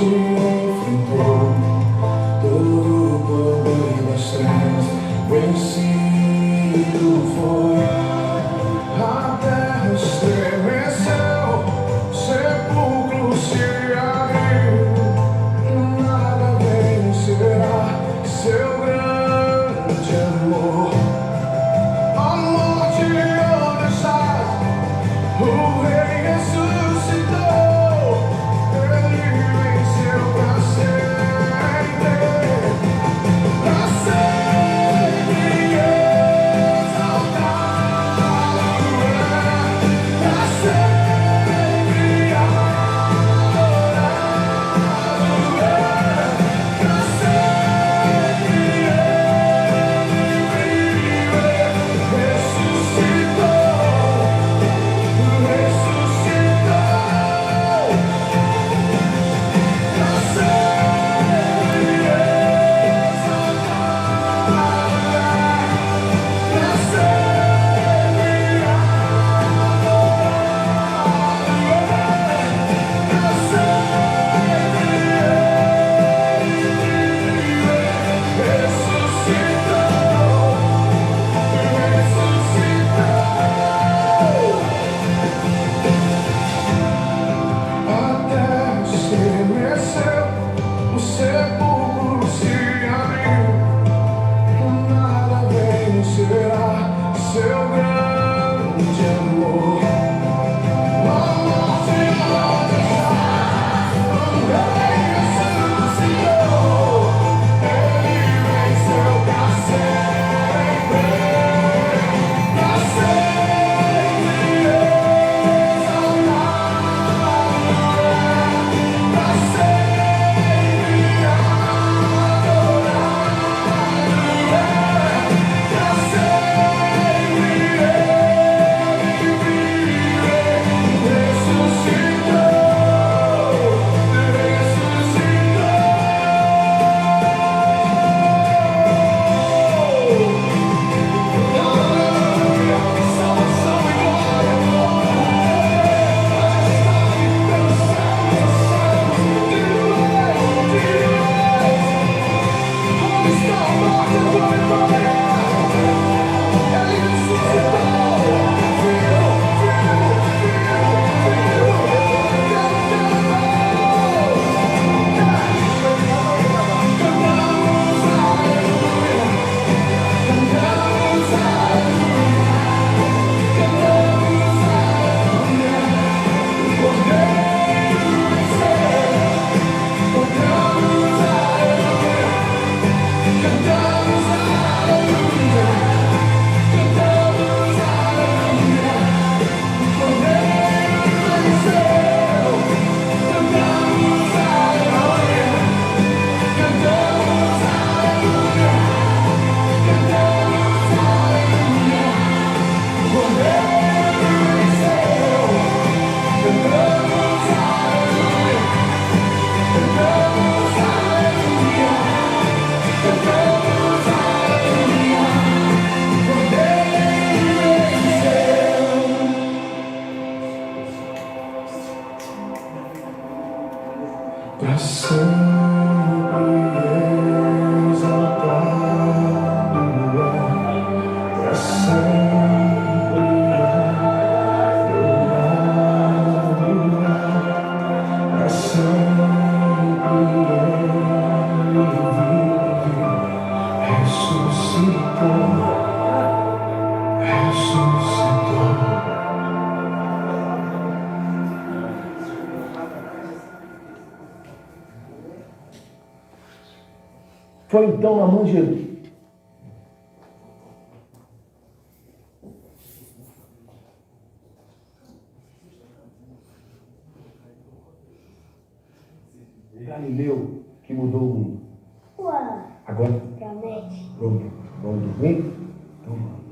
morte enfrentou todo o poder das trevas, vencido foi. A terra estremeceu, o sepulcro se abriu, e nada vencerá seu grande amor. A morte onde estás, o Rei ressuscitou, ele venceu pra sempre exaltado é, pra sempre adorado é, pra sempre ele vive, ressuscitou. O sepulcro se abriu, nada vencerá seu grande amor. A morte onde está, o Rei ressuscitou, ele venceu pra sempre exaltado, pra sempre adorado é, pra sempre ele vive, ressuscitou, salvação e glória, majestade pelos céus, onde está a morte, a tua vitória? Ele ressuscitou, vivo, cantamos aleluia, cantamos aleluia, cantamos aleluia, o Cordeiro venceu, cantamos aleluia, cantamos aleluia, cantamos aleluia, o Cordeiro venceu, cantamos aleluia, cantamos aleluia, cantamos aleluia, o Cordeiro venceu, cantamos aleluia, cantamos aleluia, cantamos aleluia, o Cordeiro venceu. Pra sempre exaltado é, pra sempre adorado é, pra sempre ele vive, ressuscitou, ressuscitou. Foi então na mão de Galileu que mudou o mundo. Agora, Promete. vamos dormir? Então vamos.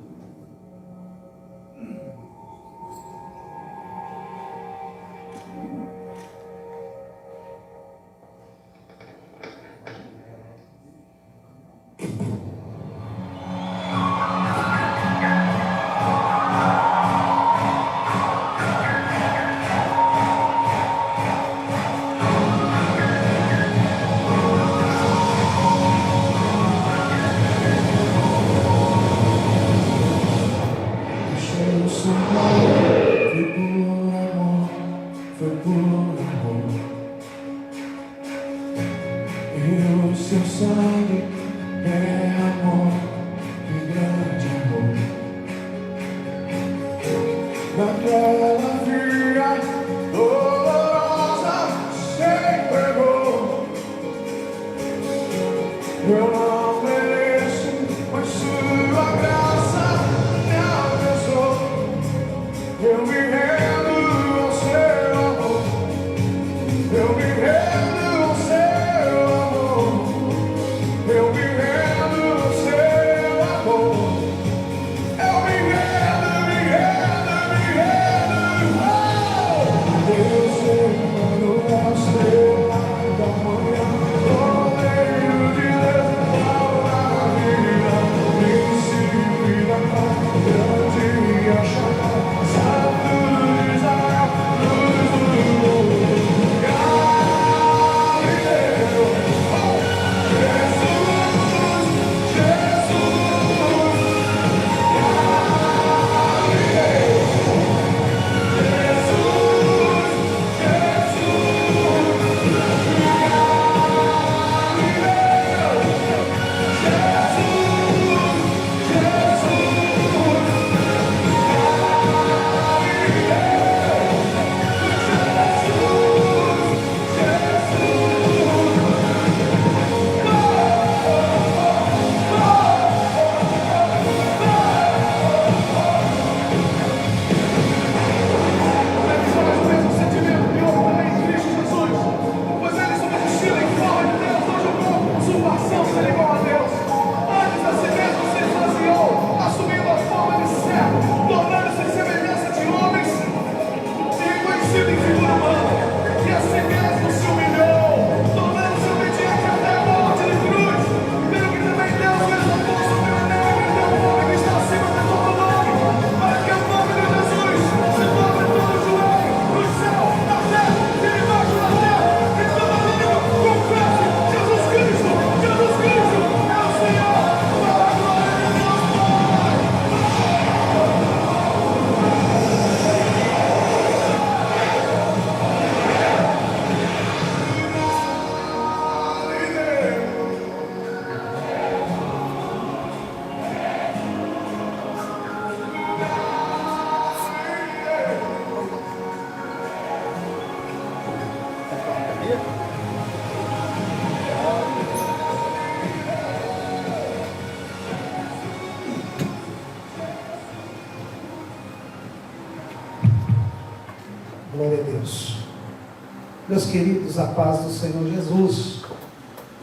Glória a Deus. Meus queridos, a paz do Senhor Jesus.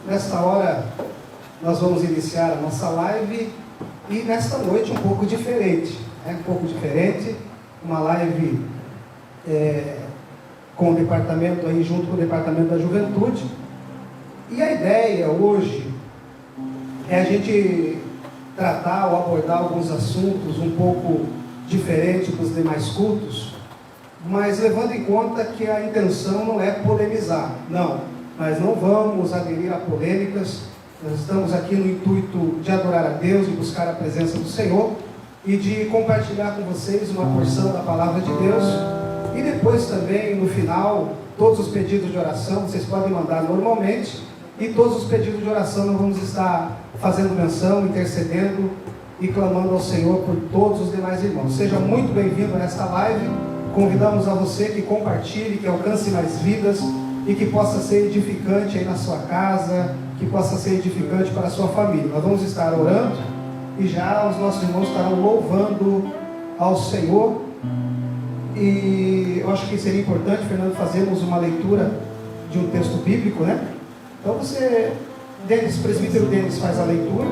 Nesta hora, nós vamos iniciar a nossa live e nesta noite um pouco diferente. Um pouco diferente, uma live com o departamento aí, junto com o departamento da juventude. E a ideia hoje é a gente tratar ou abordar alguns assuntos um pouco diferente dos demais cultos, mas levando em conta que a intenção não é polemizar. Não, nós não vamos aderir a polêmicas. Nós estamos aqui no intuito de adorar a Deus, de buscar a presença do Senhor e de compartilhar com vocês uma porção da palavra de Deus. E depois também, no final, todos os pedidos de oração vocês podem mandar normalmente, e todos os pedidos de oração nós vamos estar fazendo menção, intercedendo e clamando ao Senhor por todos os demais irmãos. Seja muito bem-vindo nesta live. Convidamos a você que compartilhe, que alcance mais vidas e que possa ser edificante aí na sua casa, que possa ser edificante para a sua família. Nós vamos estar orando e já os nossos irmãos estarão louvando ao Senhor. E eu acho que seria importante, Fernando, fazermos uma leitura de um texto bíblico, né? Então você, presbítero Denis, faz a leitura,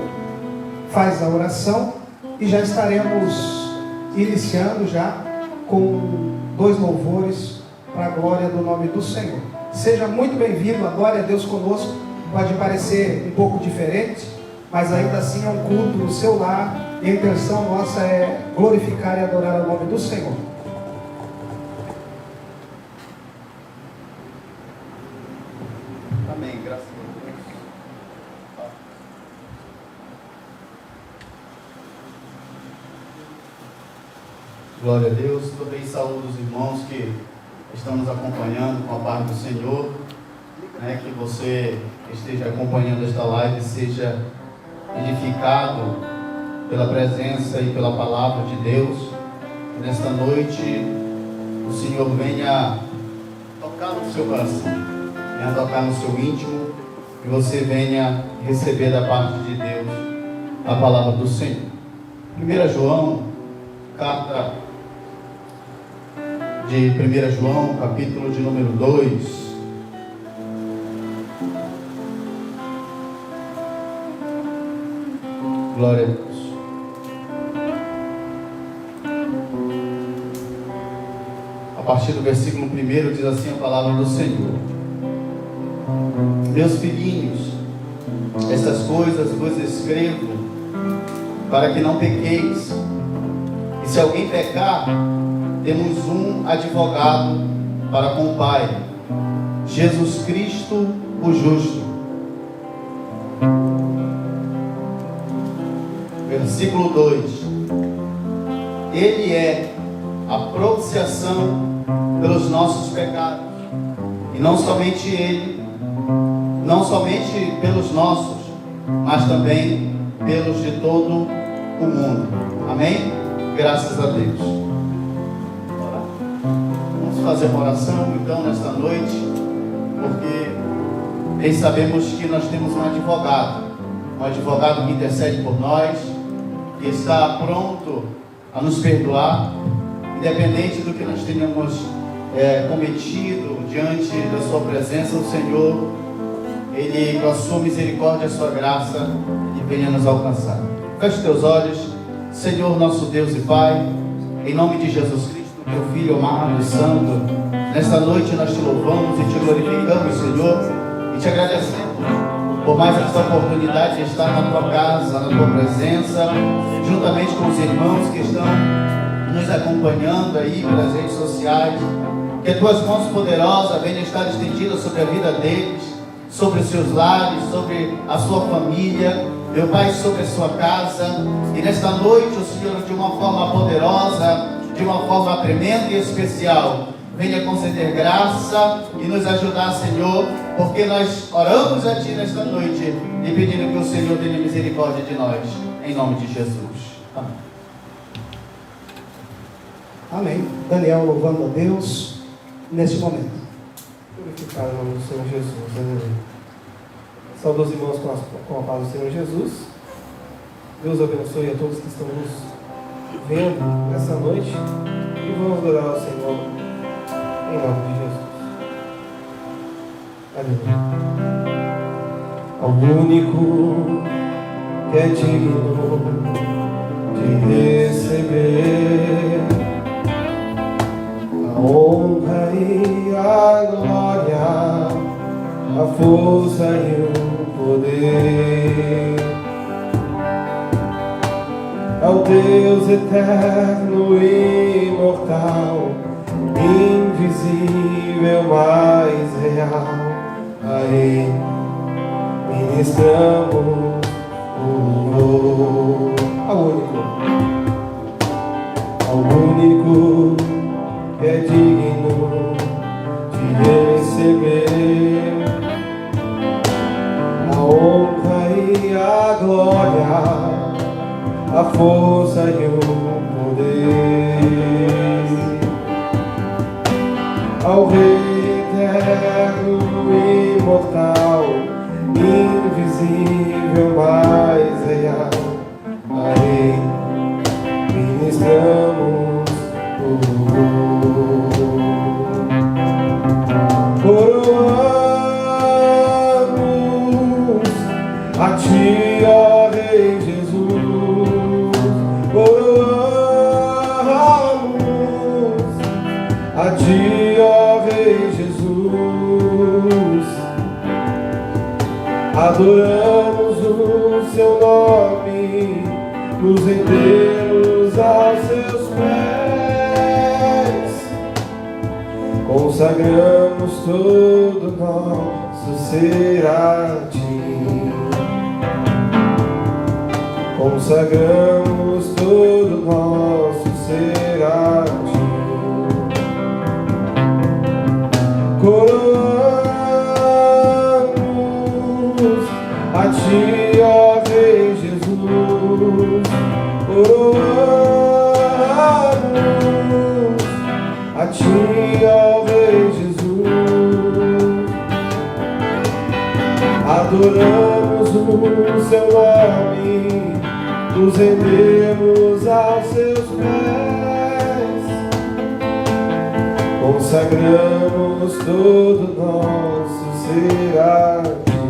faz a oração e já estaremos iniciando já com 2 louvores para a glória do nome do Senhor. Seja muito bem-vindo, adore a Deus conosco. Pode parecer um pouco diferente, mas ainda assim é um culto no seu lar, e a intenção nossa é glorificar e adorar o nome do Senhor. Amém, graças a Deus. Glória a Deus. Também saúdo os irmãos que estão nos acompanhando com a paz do Senhor. Que você esteja acompanhando esta live, seja edificado pela presença e pela palavra de Deus. Que nesta noite o Senhor venha tocar no seu coração, venha tocar no seu íntimo, e você venha receber da parte de Deus a palavra do Senhor. 1 João, carta de 1 João, capítulo de número 2. Glória a Deus. A partir do versículo 1 diz assim a palavra do Senhor: Meus filhinhos, estas coisas vos escrevo para que não pequeis. E se alguém pecar, temos um advogado para com o Pai, Jesus Cristo, o justo. Versículo 2: Ele é a propiciação pelos nossos pecados, e não somente Ele, não somente pelos nossos, mas também pelos de todo o mundo. Amém? Graças a Deus. Vamos fazer uma oração então nesta noite, porque bem sabemos que nós temos um advogado que intercede por nós, que está pronto a nos perdoar, independente do que nós tenhamos cometido diante da sua presença. O Senhor, Ele, com a sua misericórdia e a sua graça, Ele venha nos alcançar. Feche teus olhos. Senhor, nosso Deus e Pai, em nome de Jesus Cristo, teu Filho amado e santo, nesta noite nós te louvamos e te glorificamos, Senhor, e te agradecemos por mais esta oportunidade de estar na tua casa, na tua presença, juntamente com os irmãos que estão nos acompanhando aí pelas redes sociais. Que as tuas mãos poderosas venham estar estendidas sobre a vida deles, sobre os seus lares, sobre a sua família, meu Pai, sobre a sua casa. E nesta noite o Senhor, de uma forma poderosa, de uma forma tremenda e especial, venha conceder graça e nos ajudar, Senhor, porque nós oramos a Ti nesta noite e pedindo que o Senhor tenha misericórdia de nós, em nome de Jesus. Amém. Amém. Daniel louvando a Deus neste momento. Glorificado o nome do Senhor Jesus. Aleluia. Saúdo os irmãos com a paz do Senhor Jesus. Deus abençoe a todos que estão nos vendo nessa noite. E vamos adorar ao Senhor Em nome de Jesus. Aleluia. Ao único que é digno de receber a honra e a glória, a força e o poder. Ao Deus eterno e imortal, invisível, mais real, a Ele ministramos o louvor. Ao único que é digno de receber a honra e a glória, a força e o poder. Ao Rei eterno e imortal, invisível, mais real, a Ele ministramos o louvor. Coroamos a Ti, ó Rei Jesus. Coroamos a Ti, ó Rei Jesus. Adoramos o Seu nome, nos rendemos aos Seus pés, consagramos todo nosso ser a Ti, consagramos todo nosso ser a Ti. Coroamos a Ti, ó Rei Jesus. Coroamos a Ti, ó Rei Jesus. Adoramos o Seu nome, nos rendemos aos Seus pés, consagramos todo nosso ser a Ti,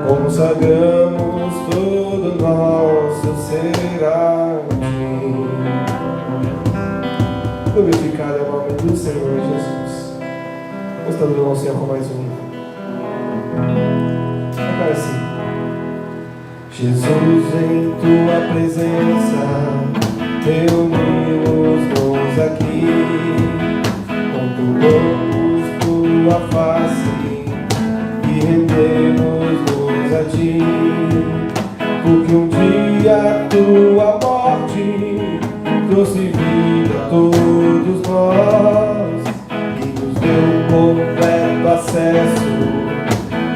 consagramos todo nosso ser a Ti. Glorificado é o nome do Senhor Jesus. Vamos estar ao Senhor com mais um. Agora sim. Jesus, em Tua presença, reunimos-nos aqui, contemplamos Tua face e rendemos-nos a Ti, porque um dia Tua morte trouxe vida a todos nós e nos deu completo acesso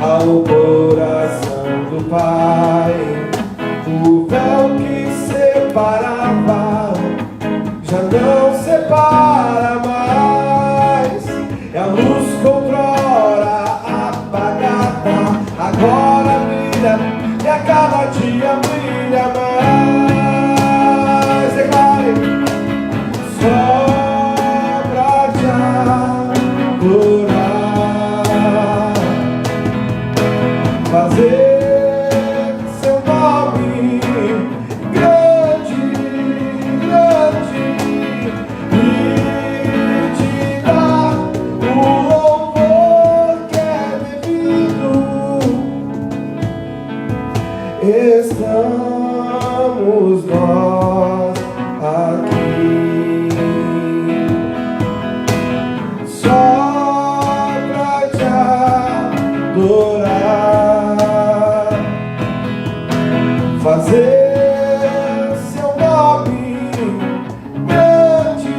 ao coração do Pai. O véu que separava já não separa mais. É a luz outrora apagada, agora brilha e a cada dia brilha mais. Declare, só pra te adorar, fazer Seu nome grande, grande, e te dar o louvor que é devido. Estamos nós aqui só pra te adorar, fazer Seu nome grande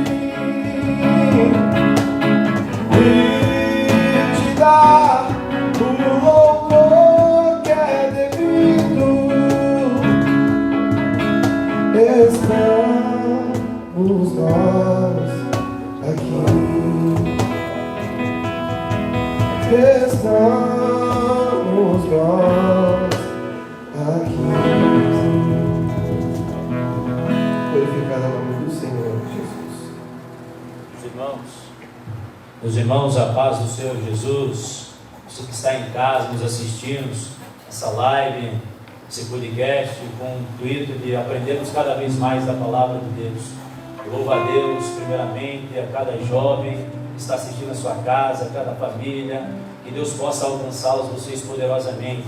e te dar o louvor que é devido. Estamos nós aqui. Estamos nós aqui. Glorificado é o nome do Senhor Jesus. irmãos. Meus irmãos, a paz do Senhor Jesus. Você que está em casa nos assistindo, essa live, esse podcast, com o intuito de aprendermos cada vez mais da palavra de Deus. Eu louvo a Deus, primeiramente, a cada jovem que está assistindo a sua casa, a cada família, que Deus possa alcançá-los, vocês, poderosamente.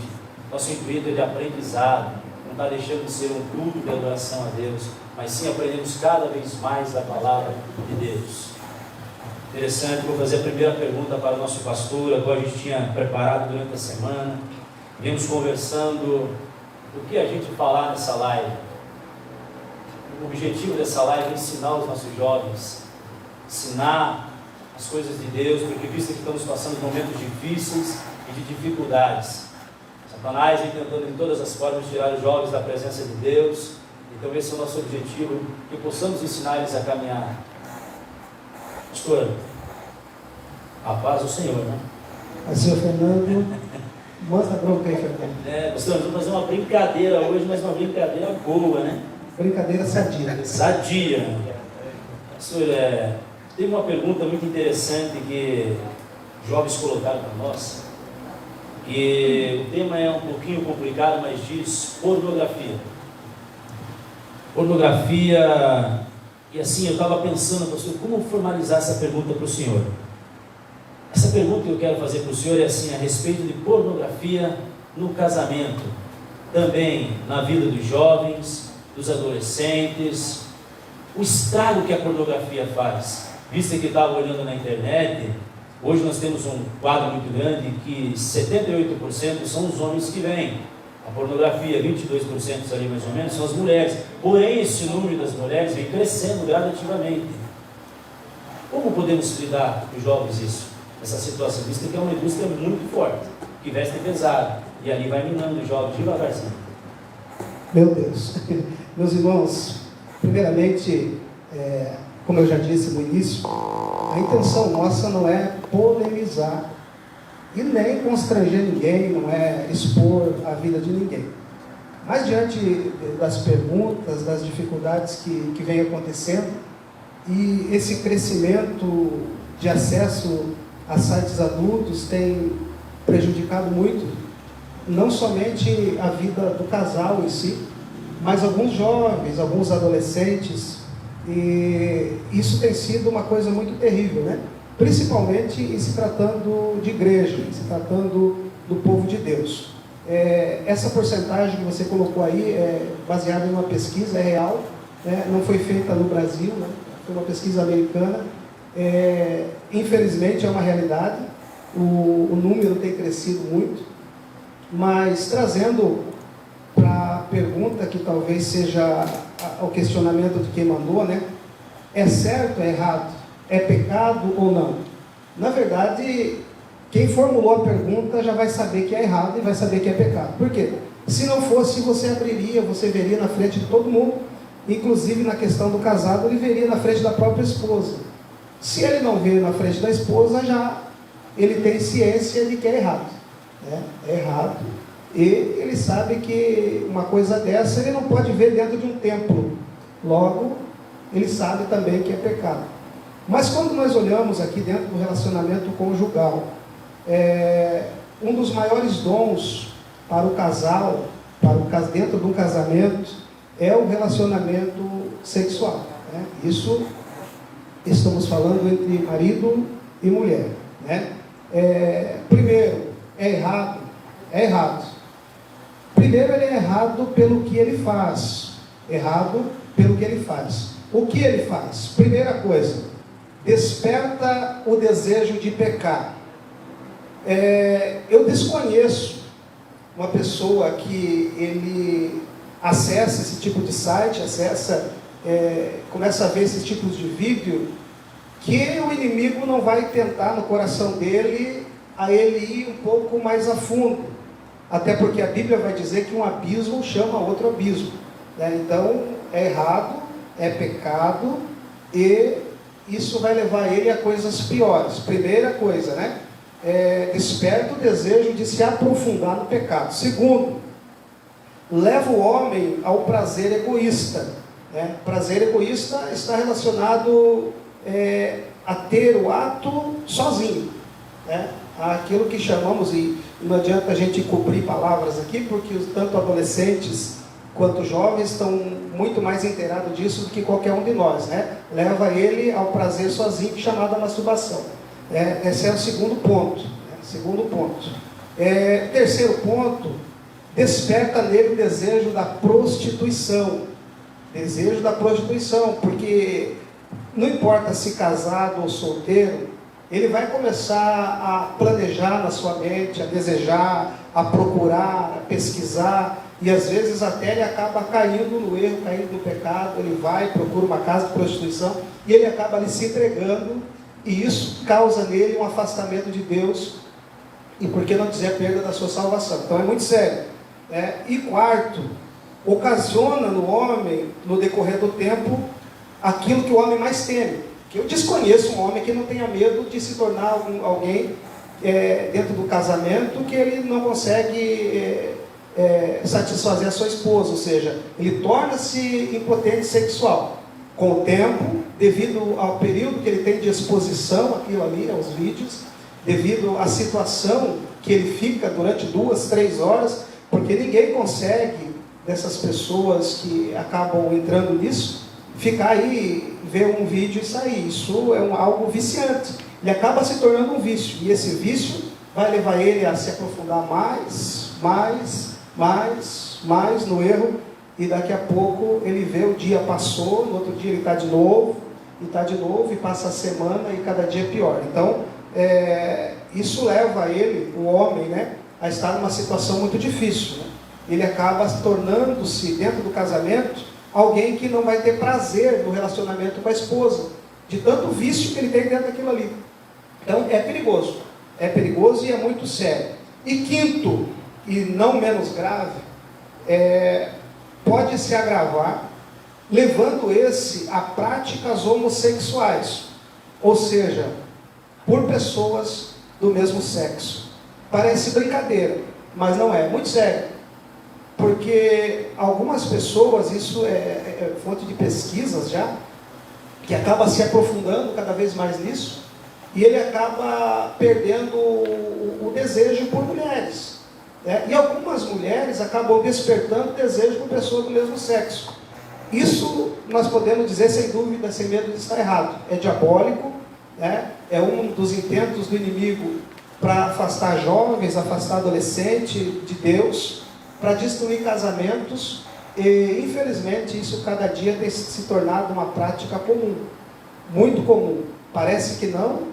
Nosso intuito é de aprendizado, não está deixando de ser um culto de adoração a Deus, mas sim aprendemos cada vez mais da palavra de Deus. Interessante, vou fazer a primeira pergunta para o nosso pastor, agora a gente tinha preparado durante a semana, viemos conversando o que a gente falar nessa live. O objetivo dessa live é ensinar os nossos jovens, ensinar as coisas de Deus, porque visto que estamos passando momentos difíceis e de dificuldades, Satanás vem tentando de todas as formas tirar os jovens da presença de Deus. Então esse é o nosso objetivo, que possamos ensinar eles a caminhar. Pastor, a paz do Senhor, né? A senhor Fernando, manda a bronca aí, Fernando. Pastor, nós vamos fazer uma brincadeira hoje, mas uma brincadeira boa, né? Brincadeira sadia. Sadia. Pastor, tem uma pergunta muito interessante que jovens colocaram para nós, que o tema é um pouquinho complicado, mas diz pornografia. Pornografia, e assim eu estava pensando, pastor, como formalizar essa pergunta para o senhor? Essa pergunta que eu quero fazer para o senhor é assim, a respeito de pornografia no casamento, também na vida dos jovens, dos adolescentes, o estrago que a pornografia faz. Visto que estava olhando na internet, hoje nós temos um quadro muito grande que 78% são os homens que veem a pornografia, 22% ali mais ou menos são as mulheres. Porém, esse número das mulheres vem crescendo gradativamente. Como podemos lidar com os jovens isso? Essa situação, visto que é uma indústria muito forte, que veste pesado, e ali vai minando os jovens devagarzinho. Meu Deus. Meus irmãos, primeiramente, como eu já disse no início, a intenção nossa não é polemizar e nem constranger ninguém, não é expor a vida de ninguém. Mas diante das perguntas, das dificuldades que vem acontecendo e esse crescimento de acesso a sites adultos tem prejudicado muito, não somente a vida do casal em si, mas alguns jovens, alguns adolescentes, e isso tem sido uma coisa muito terrível, né? Principalmente em se tratando de igreja, em se tratando do povo de Deus. Essa porcentagem que você colocou aí é baseada em uma pesquisa, é real, né? Não foi feita no Brasil, né? Foi uma pesquisa americana. Infelizmente é uma realidade, o número tem crescido muito, mas trazendo para a pergunta que talvez seja o questionamento de quem mandou, né? É certo, é errado? É pecado ou não? Na verdade, quem formulou a pergunta já vai saber que é errado e vai saber que é pecado. Por quê? Se não fosse, você abriria, você veria na frente de todo mundo, inclusive na questão do casado, ele veria na frente da própria esposa. Se ele não vê na frente da esposa, já ele tem ciência de que é errado, né? É errado. E ele sabe que uma coisa dessa ele não pode ver dentro de um templo. Logo, ele sabe também que é pecado. Mas quando nós olhamos aqui dentro do relacionamento conjugal, um dos maiores dons para o casal, dentro de um casamento, é o relacionamento sexual, né? Isso estamos falando entre marido e mulher, né? Primeiro, é errado? É errado. Primeiro, ele é errado pelo que ele faz. Errado pelo que ele faz. O que ele faz? Primeira coisa, desperta o desejo de pecar. Eu desconheço uma pessoa que ele acessa esse tipo de site, começa a ver esses tipos de vídeo, que o inimigo não vai tentar no coração dele a ele ir um pouco mais a fundo, até porque a Bíblia vai dizer que um abismo chama outro abismo, né? Então é errado, é pecado, e isso vai levar ele a coisas piores. Primeira coisa, né? Desperta o desejo de se aprofundar no pecado. Segundo, leva o homem ao prazer egoísta, né? Prazer egoísta está relacionado a ter o ato sozinho, né? Aquilo que chamamos, e não adianta a gente cobrir palavras aqui, porque tanto adolescentes quanto jovens estão muito mais inteirados disso do que qualquer um de nós, né? Leva ele ao prazer sozinho, chamado masturbação. Esse é o segundo ponto. Terceiro ponto, desperta nele o desejo da prostituição. Desejo da prostituição, porque não importa se casado ou solteiro, ele vai começar a planejar na sua mente, a desejar, a procurar, a pesquisar, e às vezes até ele acaba caindo no erro, caindo no pecado. Ele vai, procura uma casa de prostituição, e ele acaba ali se entregando, e isso causa nele um afastamento de Deus, e por que não dizer a perda da sua salvação. Então é muito sério. E quarto, ocasiona no homem, no decorrer do tempo, aquilo que o homem mais teme. Que eu desconheço um homem que não tenha medo de se tornar alguém dentro do casamento, que ele não consegue satisfazer a sua esposa, ou seja, ele torna-se impotente sexual. Com o tempo, devido ao período que ele tem de exposição àquilo ali, aos vídeos, devido à situação que ele fica durante 2, 3 horas, porque ninguém consegue, dessas pessoas que acabam entrando nisso, ficar aí, ver um vídeo e sair. Isso é algo viciante. Ele acaba se tornando um vício. E esse vício vai levar ele a se aprofundar mais no erro. E daqui a pouco ele vê o dia passou, no outro dia ele está de novo, e passa a semana e cada dia é pior. Então, isso leva ele, o homem, né, a estar numa situação muito difícil. Né? Ele acaba tornando-se, dentro do casamento, alguém que não vai ter prazer no relacionamento com a esposa, de tanto vício que ele tem dentro daquilo ali. Então é perigoso e é muito sério. E quinto, e não menos grave, pode se agravar, levando esse a práticas homossexuais, ou seja, por pessoas do mesmo sexo. Parece brincadeira, mas não é, muito sério. Porque algumas pessoas, isso é fonte de pesquisas já, que acaba se aprofundando cada vez mais nisso, e ele acaba perdendo o desejo por mulheres. E algumas mulheres acabam despertando desejo por pessoas do mesmo sexo. Isso nós podemos dizer sem dúvida, sem medo de estar errado. É diabólico, é um dos intentos do inimigo para afastar jovens, afastar adolescentes de Deus, para destruir casamentos, e infelizmente isso cada dia tem se tornado uma prática comum, muito comum. Parece que não,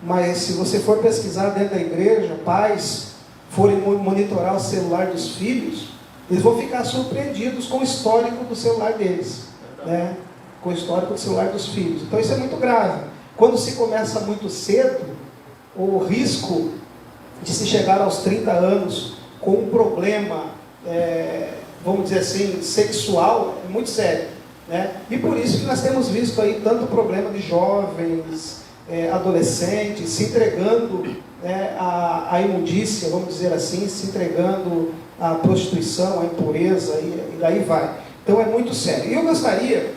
mas se você for pesquisar dentro da igreja, pais forem monitorar o celular dos filhos, eles vão ficar surpreendidos com o histórico do celular deles, né? Com o histórico do celular dos filhos. Então isso é muito grave. Quando se começa muito cedo, o risco de se chegar aos 30 anos com um problema, vamos dizer assim, sexual, é muito sério, né? E por isso que nós temos visto aí tanto problema de jovens, adolescentes, se entregando à imundícia, vamos dizer assim, se entregando à prostituição, à impureza, e daí vai. Então é muito sério. E eu gostaria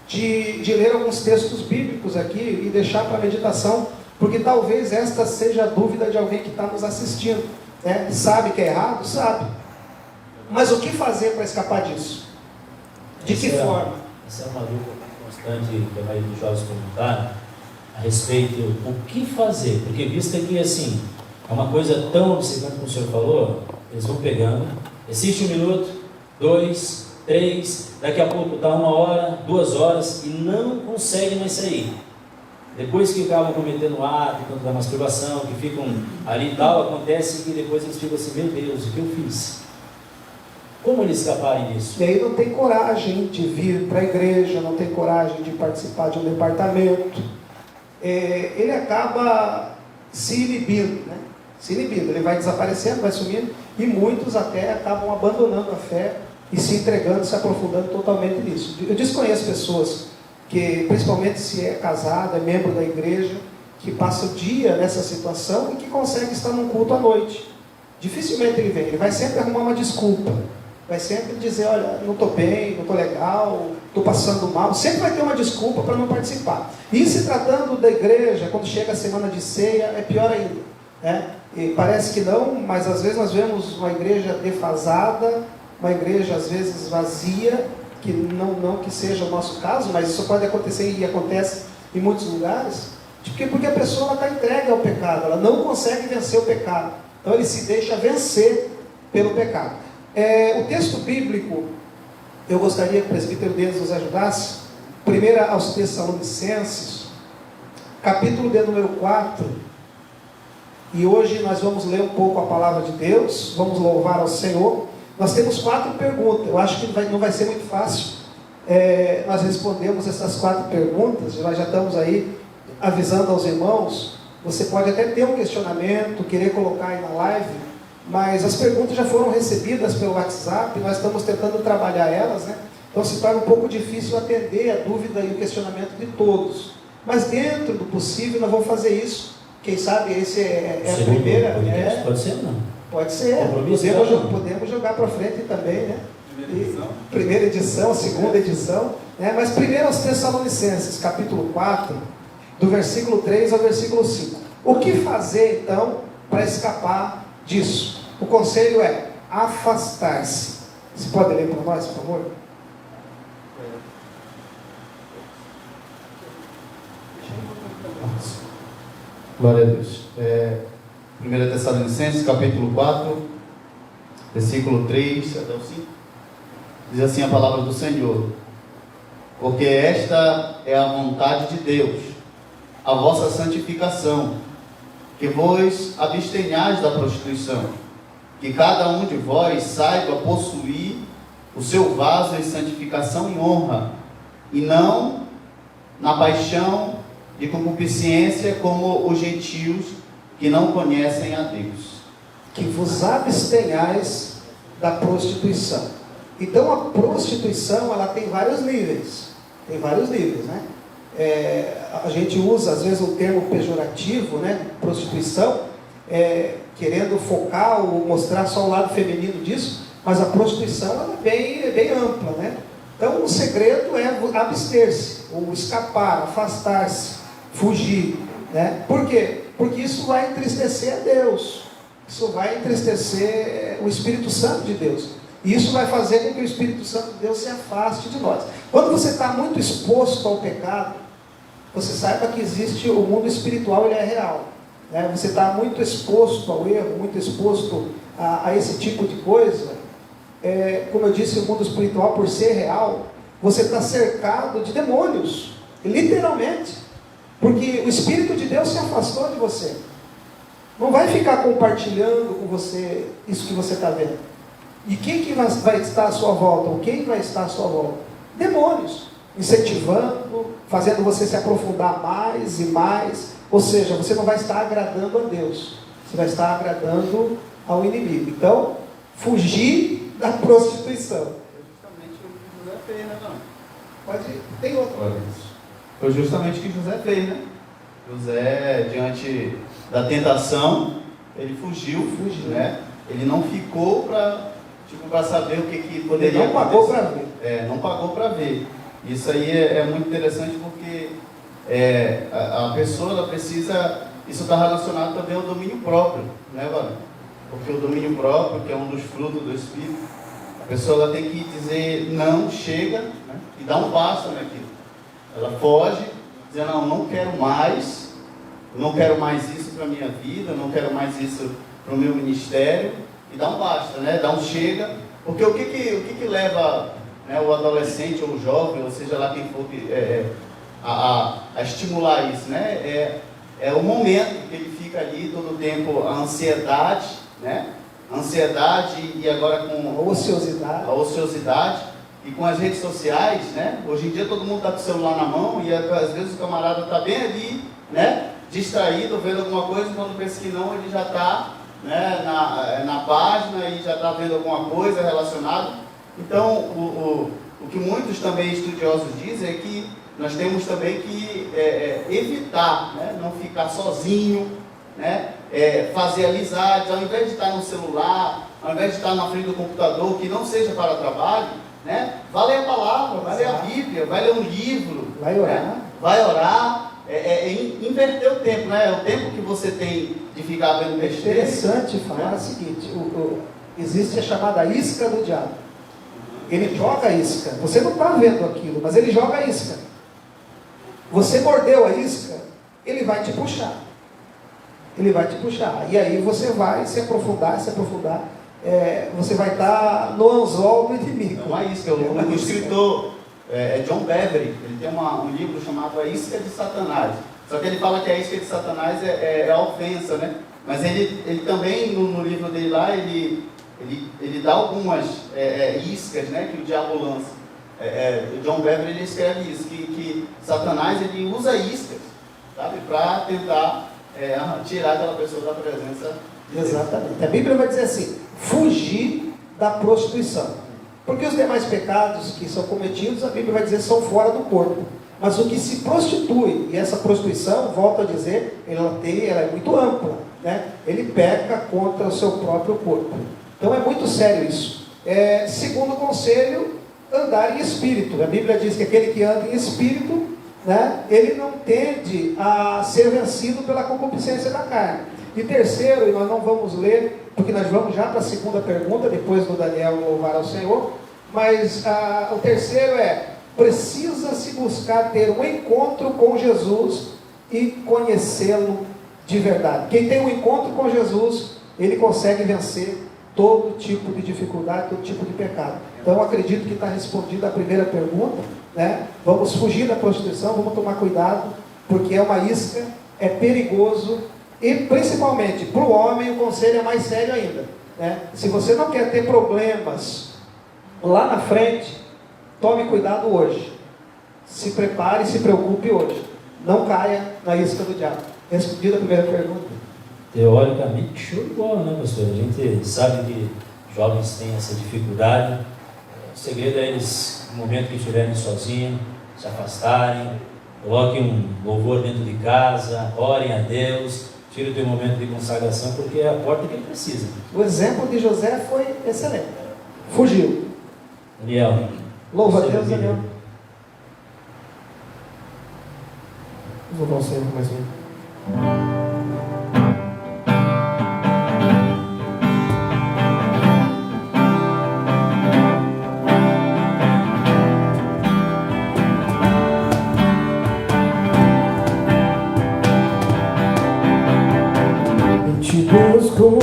de ler alguns textos bíblicos aqui e deixar para meditação, porque talvez esta seja a dúvida de alguém que está nos assistindo. Sabe que é errado? Sabe. Mas o que fazer para escapar disso? De que forma? Essa é uma dúvida constante que a maioria dos jovens perguntaram a respeito do que fazer. Porque visto que assim, é uma coisa tão obcecante como o senhor falou, eles vão pegando, assiste 1 minuto, 2, 3, daqui a pouco está 1 hora, 2 horas e não conseguem mais sair. Depois que acabam cometendo ato, tanto da masturbação, que ficam ali e tal, acontece que depois eles ficam assim, meu Deus, o que eu fiz? Como eles escaparem disso? E aí não tem coragem de vir para a igreja, não tem coragem de participar de um departamento. Ele acaba se inibindo, né? Se inibindo, ele vai desaparecendo, vai sumindo, e muitos até acabam abandonando a fé e se entregando, se aprofundando totalmente nisso. Eu desconheço pessoas que, principalmente se é casado, é membro da igreja, que passa o dia nessa situação e que consegue estar num culto à noite. Dificilmente ele vem, ele vai sempre arrumar uma desculpa. vai sempre dizer, olha, não estou bem, não estou legal, estou passando mal, sempre vai ter uma desculpa para não participar. E se tratando da igreja, quando chega a semana de ceia, é pior ainda, né? E parece que não, mas às vezes nós vemos uma igreja defasada, uma igreja às vezes vazia, que não que seja o nosso caso, mas isso pode acontecer e acontece em muitos lugares, porque a pessoa está entregue ao pecado, ela não consegue vencer o pecado, então ele se deixa vencer pelo pecado. O texto bíblico, eu gostaria que o presbítero Denis nos ajudasse, 1 aos Tessalonicenses, capítulo de número 4, e hoje nós vamos ler um pouco a palavra de Deus, vamos louvar ao Senhor. Nós temos 4 perguntas, eu acho que não vai ser muito fácil, nós respondemos essas 4 perguntas, nós já estamos aí avisando aos irmãos, você pode até ter um questionamento, querer colocar aí na live, mas as perguntas já foram recebidas pelo WhatsApp, nós estamos tentando trabalhar elas, né? Então se torna um pouco difícil atender a dúvida e o questionamento de todos, mas dentro do possível nós vamos fazer isso, quem sabe esse é a primeira, pode ser ou não? Pode ser, podemos jogar para frente também, né? Primeira edição, segunda edição, né? Mas primeiro aos Tessalonicenses, capítulo 4, do versículo 3 ao versículo 5. O que fazer então para escapar disso? O conselho é afastar-se. Você pode ler para nós, por favor? Glória a Deus. 1 Tessalonicenses, capítulo 4, versículo 3 até o 5. Diz assim a palavra do Senhor: porque esta é a vontade de Deus, a vossa santificação, que vos abstenhais da prostituição, que cada um de vós saiba possuir o seu vaso em santificação e honra, e não na paixão de concupiscência como os gentios que não conhecem a Deus. Que vos abstenhais da prostituição. Então a prostituição, ela tem vários níveis, né? A gente usa às vezes um termo pejorativo, né? Prostituição, querendo focar ou mostrar só o lado feminino disso, mas a prostituição ela é bem ampla, né? Então o segredo é abster-se, ou escapar, afastar-se, fugir, né? Por quê? Porque isso vai entristecer a Deus, isso vai entristecer o Espírito Santo de Deus, e isso vai fazer com que o Espírito Santo de Deus se afaste de nós. Quando você está muito exposto ao pecado, você saiba que existe o mundo espiritual, ele é real, né? Você está muito exposto ao erro, muito exposto a esse tipo de coisa, como eu disse, o mundo espiritual, por ser real, você está cercado de demônios, literalmente, porque o Espírito de Deus se afastou de você, não vai ficar compartilhando com você isso que você está vendo. E quem que vai estar à sua volta? Ou quem vai estar à sua volta? Demônios, incentivando, fazendo você se aprofundar mais e mais, ou seja, você não vai estar agradando a Deus, você vai estar agradando ao inimigo. Então, fugir da prostituição. Justamente o que José fez, né, não? Tem outro. Foi justamente o que José fez, né? José, diante da tentação, ele fugiu, né? Ele não ficou para saber o que poderia acontecer. Não pagou para ver. Não pagou para ver. Isso aí é muito interessante porque a pessoa ela precisa, isso está relacionado também ao domínio próprio, né, Valente? Porque o domínio próprio, que é um dos frutos do Espírito, a pessoa ela tem que dizer não, chega, né? E dar um passo naquilo. Ela foge, dizendo, não quero mais, não quero mais isso para a minha vida, não quero mais isso para o meu ministério, e dá um basta, né? Dá um chega, porque o que leva, né, o adolescente ou o jovem, ou seja lá quem for, a estimular isso, né? É o momento que ele fica ali todo o tempo, a ansiedade, né? A ansiedade e agora com a ociosidade. E com as redes sociais, né? Hoje em dia todo mundo está com o celular na mão e às vezes o camarada está bem ali, né? Distraído, vendo alguma coisa, quando pensa que não, ele já está, né, na página e já está vendo alguma coisa relacionada. Então, o que muitos também estudiosos dizem é que nós temos também que evitar, né? Não ficar sozinho, né? Fazer amizade, ao invés de estar no celular, ao invés de estar na frente do computador, que não seja para trabalho, né? Vai ler a palavra, vai ler a Bíblia, vai ler um livro, Vai orar. né? Vai orar, inverter o tempo, né? O tempo que você tem de ficar vendo É besteira. interessante falar o seguinte, existe a chamada isca do diabo. Ele joga a isca, você não está vendo aquilo, mas ele joga a isca. Você mordeu a isca, ele vai te puxar. Ele vai te puxar. E aí você vai se aprofundar, você vai estar no anzol do inimigo. É uma isca. O escritor John Bevere, ele tem um livro chamado A Isca de Satanás. Só que ele fala que a isca de Satanás é a ofensa, né? Mas ele também, no livro dele lá, ele dá algumas iscas, né, que o diabo lança. John Bevere, ele escreve isso, que Satanás, ele usa iscas, sabe, para tentar tirar aquela pessoa da presença de Deus. Exatamente. A Bíblia vai dizer assim, fugir da prostituição. Porque os demais pecados que são cometidos, a Bíblia vai dizer, são fora do corpo. Mas o que se prostitui, e essa prostituição, volto a dizer, ela é muito ampla, né? Ele peca contra o seu próprio corpo. Então é muito sério isso. Segundo conselho, andar em espírito. A Bíblia diz que aquele que anda em espírito, né, ele não tende a ser vencido pela concupiscência da carne. E terceiro, e nós não vamos ler, porque nós vamos já para a segunda pergunta, depois do Daniel louvar ao Senhor, mas o terceiro precisa-se buscar ter um encontro com Jesus e conhecê-lo de verdade. Quem tem um encontro com Jesus, ele consegue vencer todo tipo de dificuldade, todo tipo de pecado. Então, acredito que está respondida a primeira pergunta, né? Vamos fugir da prostituição, vamos tomar cuidado, porque é uma isca, é perigoso, e principalmente, para o homem, o conselho é mais sério ainda, né? Se você não quer ter problemas lá na frente, tome cuidado hoje. Se prepare, se preocupe hoje. Não caia na isca do diabo. Respondida a primeira pergunta. Teoricamente, show de bola, né, pastor? A gente sabe que jovens têm essa dificuldade. O segredo é eles, no momento que estiverem sozinhos, se afastarem, coloquem um louvor dentro de casa, orem a Deus, tirem o teu momento de consagração, porque é a porta que ele precisa. O exemplo de José foi excelente. Fugiu. Daniel. Louva a Deus, Daniel. Vou louvar o Senhor mais um. Te busco,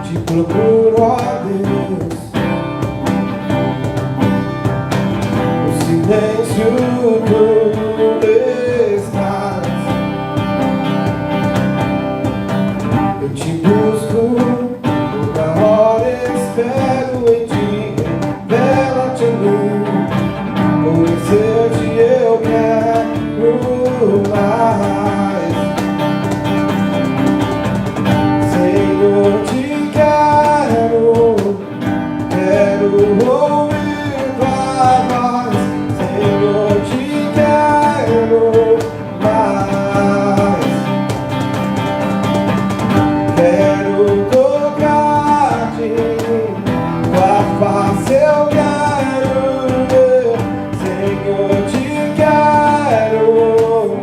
te procuro, ó Deus. No silêncio tu estás. Eu te busco, toda hora espero em ti. Revela-te a mim, conhecer-te eu quero mais. Senhor, te quero ouvir tua voz. Senhor, te quero mais. Quero tocar-te, tua face eu quero ver. Senhor, te quero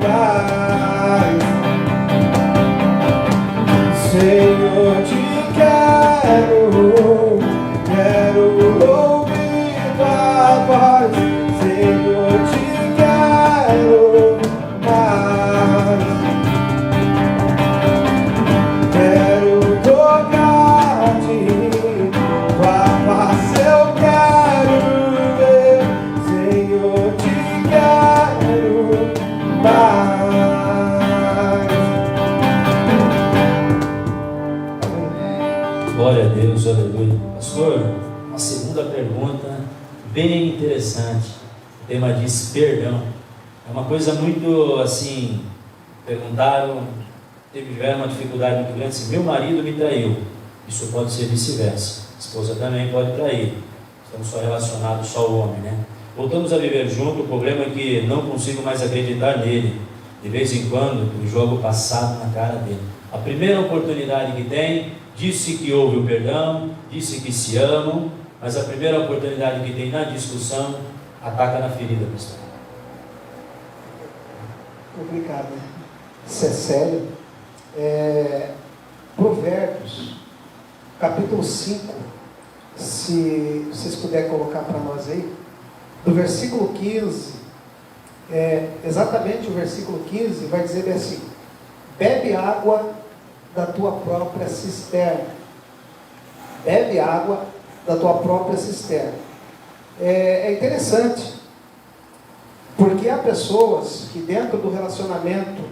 mais. Senhor, te quero ouvir tua voz. Senhor, te quero mais. Quero tocar-te, tua face eu quero ver. Senhor, te quero mais. Glória a Deus, aleluia. Pastor, uma segunda pergunta bem interessante. O tema diz perdão. É uma coisa muito assim, perguntaram, tiveram uma dificuldade muito grande, se meu marido me traiu. Isso pode ser vice-versa. A esposa também pode trair. Estamos só relacionados só ao homem, né? Voltamos a viver junto, o problema é que não consigo mais acreditar nele. De vez em quando, eu jogo passado na cara dele. A primeira oportunidade que tem, disse que houve o perdão, disse que se amam, mas a primeira oportunidade que tem na discussão, ataca na ferida, pastor. Complicado, né? Isso é sério. Provérbios, capítulo 5, se vocês puderem colocar para nós aí, do versículo 15, exatamente o versículo 15 vai dizer assim: bebe água da tua própria cisterna. Bebe água da tua própria cisterna. É interessante, porque há pessoas que dentro do relacionamento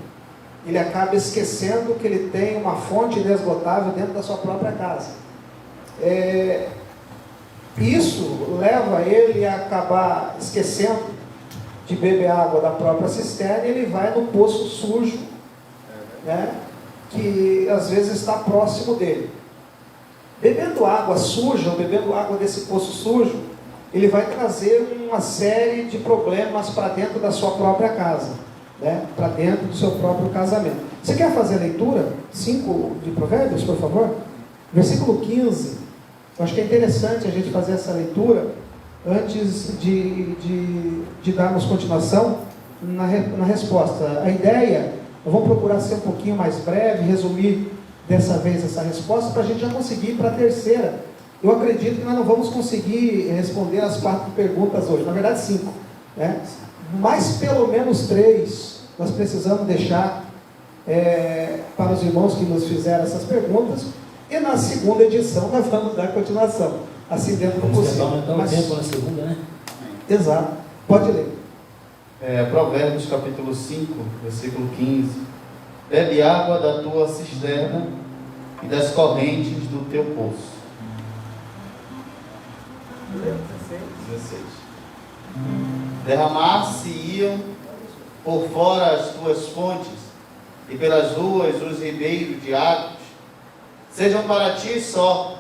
ele acaba esquecendo que ele tem uma fonte inesgotável dentro da sua própria casa. Isso leva ele a acabar esquecendo de beber água da própria cisterna, e ele vai no poço sujo, né, que às vezes está próximo dele. Bebendo água suja, ou bebendo água desse poço sujo, ele vai trazer uma série de problemas para dentro da sua própria casa, né, para dentro do seu próprio casamento. Você quer fazer a leitura 5 de Provérbios, por favor? Versículo 15. Eu acho que é interessante a gente fazer essa leitura antes de darmos continuação na resposta. A ideia, vamos procurar ser um pouquinho mais breve, resumir dessa vez essa resposta, para a gente já conseguir ir para a terceira. Eu acredito que nós não vamos conseguir responder as 4 perguntas hoje, na verdade 5, né? Mas pelo menos 3 nós precisamos deixar para os irmãos que nos fizeram essas perguntas, e na segunda edição nós vamos dar continuação, assim dentro do possível. Vamos aumentar o tempo na segunda, né? Exato, pode ler. Provérbios capítulo 5, versículo 15. Bebe água da tua cisterna e das correntes do teu poço. 16. Derramar-se-iam por fora as tuas fontes, e pelas ruas os ribeiros de águas. Sejam para ti só,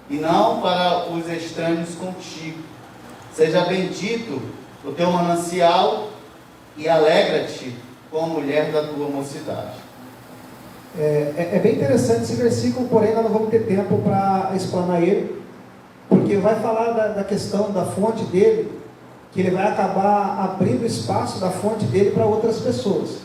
e não para os estranhos contigo. Seja bendito o teu manancial, e alegra-te com a mulher da tua mocidade. É bem interessante esse versículo, porém nós não vamos ter tempo para explanar ele, porque vai falar da questão da fonte dele, que ele vai acabar abrindo espaço da fonte dele para outras pessoas,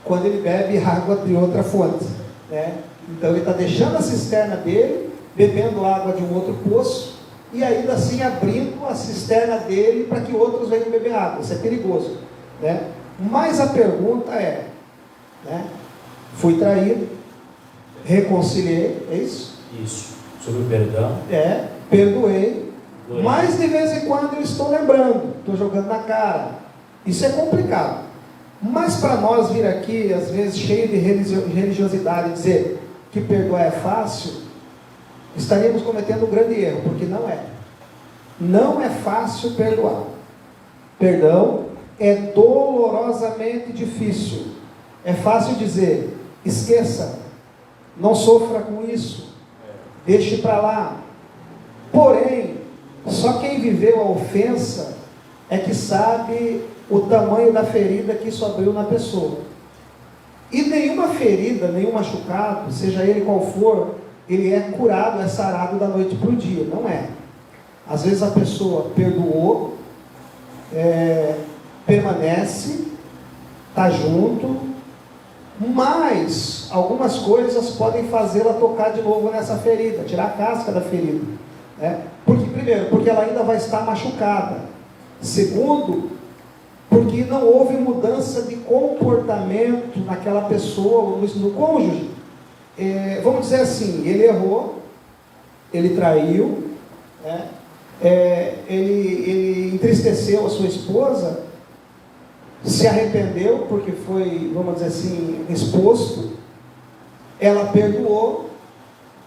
quando ele bebe água de outra fonte, né? Então ele está deixando a cisterna dele, bebendo água de um outro poço, e ainda assim abrindo a cisterna dele para que outros venham beber água. Isso é perigoso, né? Mas a pergunta é, né? Fui traído, reconciliei, é isso? Isso, sobre o perdão. Perdoei, mas de vez em quando eu estou lembrando, estou jogando na cara. Isso é complicado. Mas para nós vir aqui, às vezes cheio de religiosidade, e dizer que perdoar é fácil, estaríamos cometendo um grande erro, porque não é. Não é fácil perdoar. Perdão é dolorosamente difícil. É fácil dizer, esqueça, não sofra com isso, deixe para lá. Porém, só quem viveu a ofensa é que sabe o tamanho da ferida que isso abriu na pessoa. E nenhuma ferida, nenhum machucado, seja ele qual for, ele é curado, é sarado da noite para o dia. Não é. Às vezes a pessoa perdoou, permanece, está junto, mas algumas coisas podem fazê-la tocar de novo nessa ferida, tirar a casca da ferida, né? Primeiro, porque ela ainda vai estar machucada. Segundo, porque não houve mudança de comportamento naquela pessoa, no cônjuge. Vamos dizer assim, ele errou, ele traiu, né? Ele entristeceu a sua esposa, se arrependeu porque foi, vamos dizer assim, exposto, ela perdoou,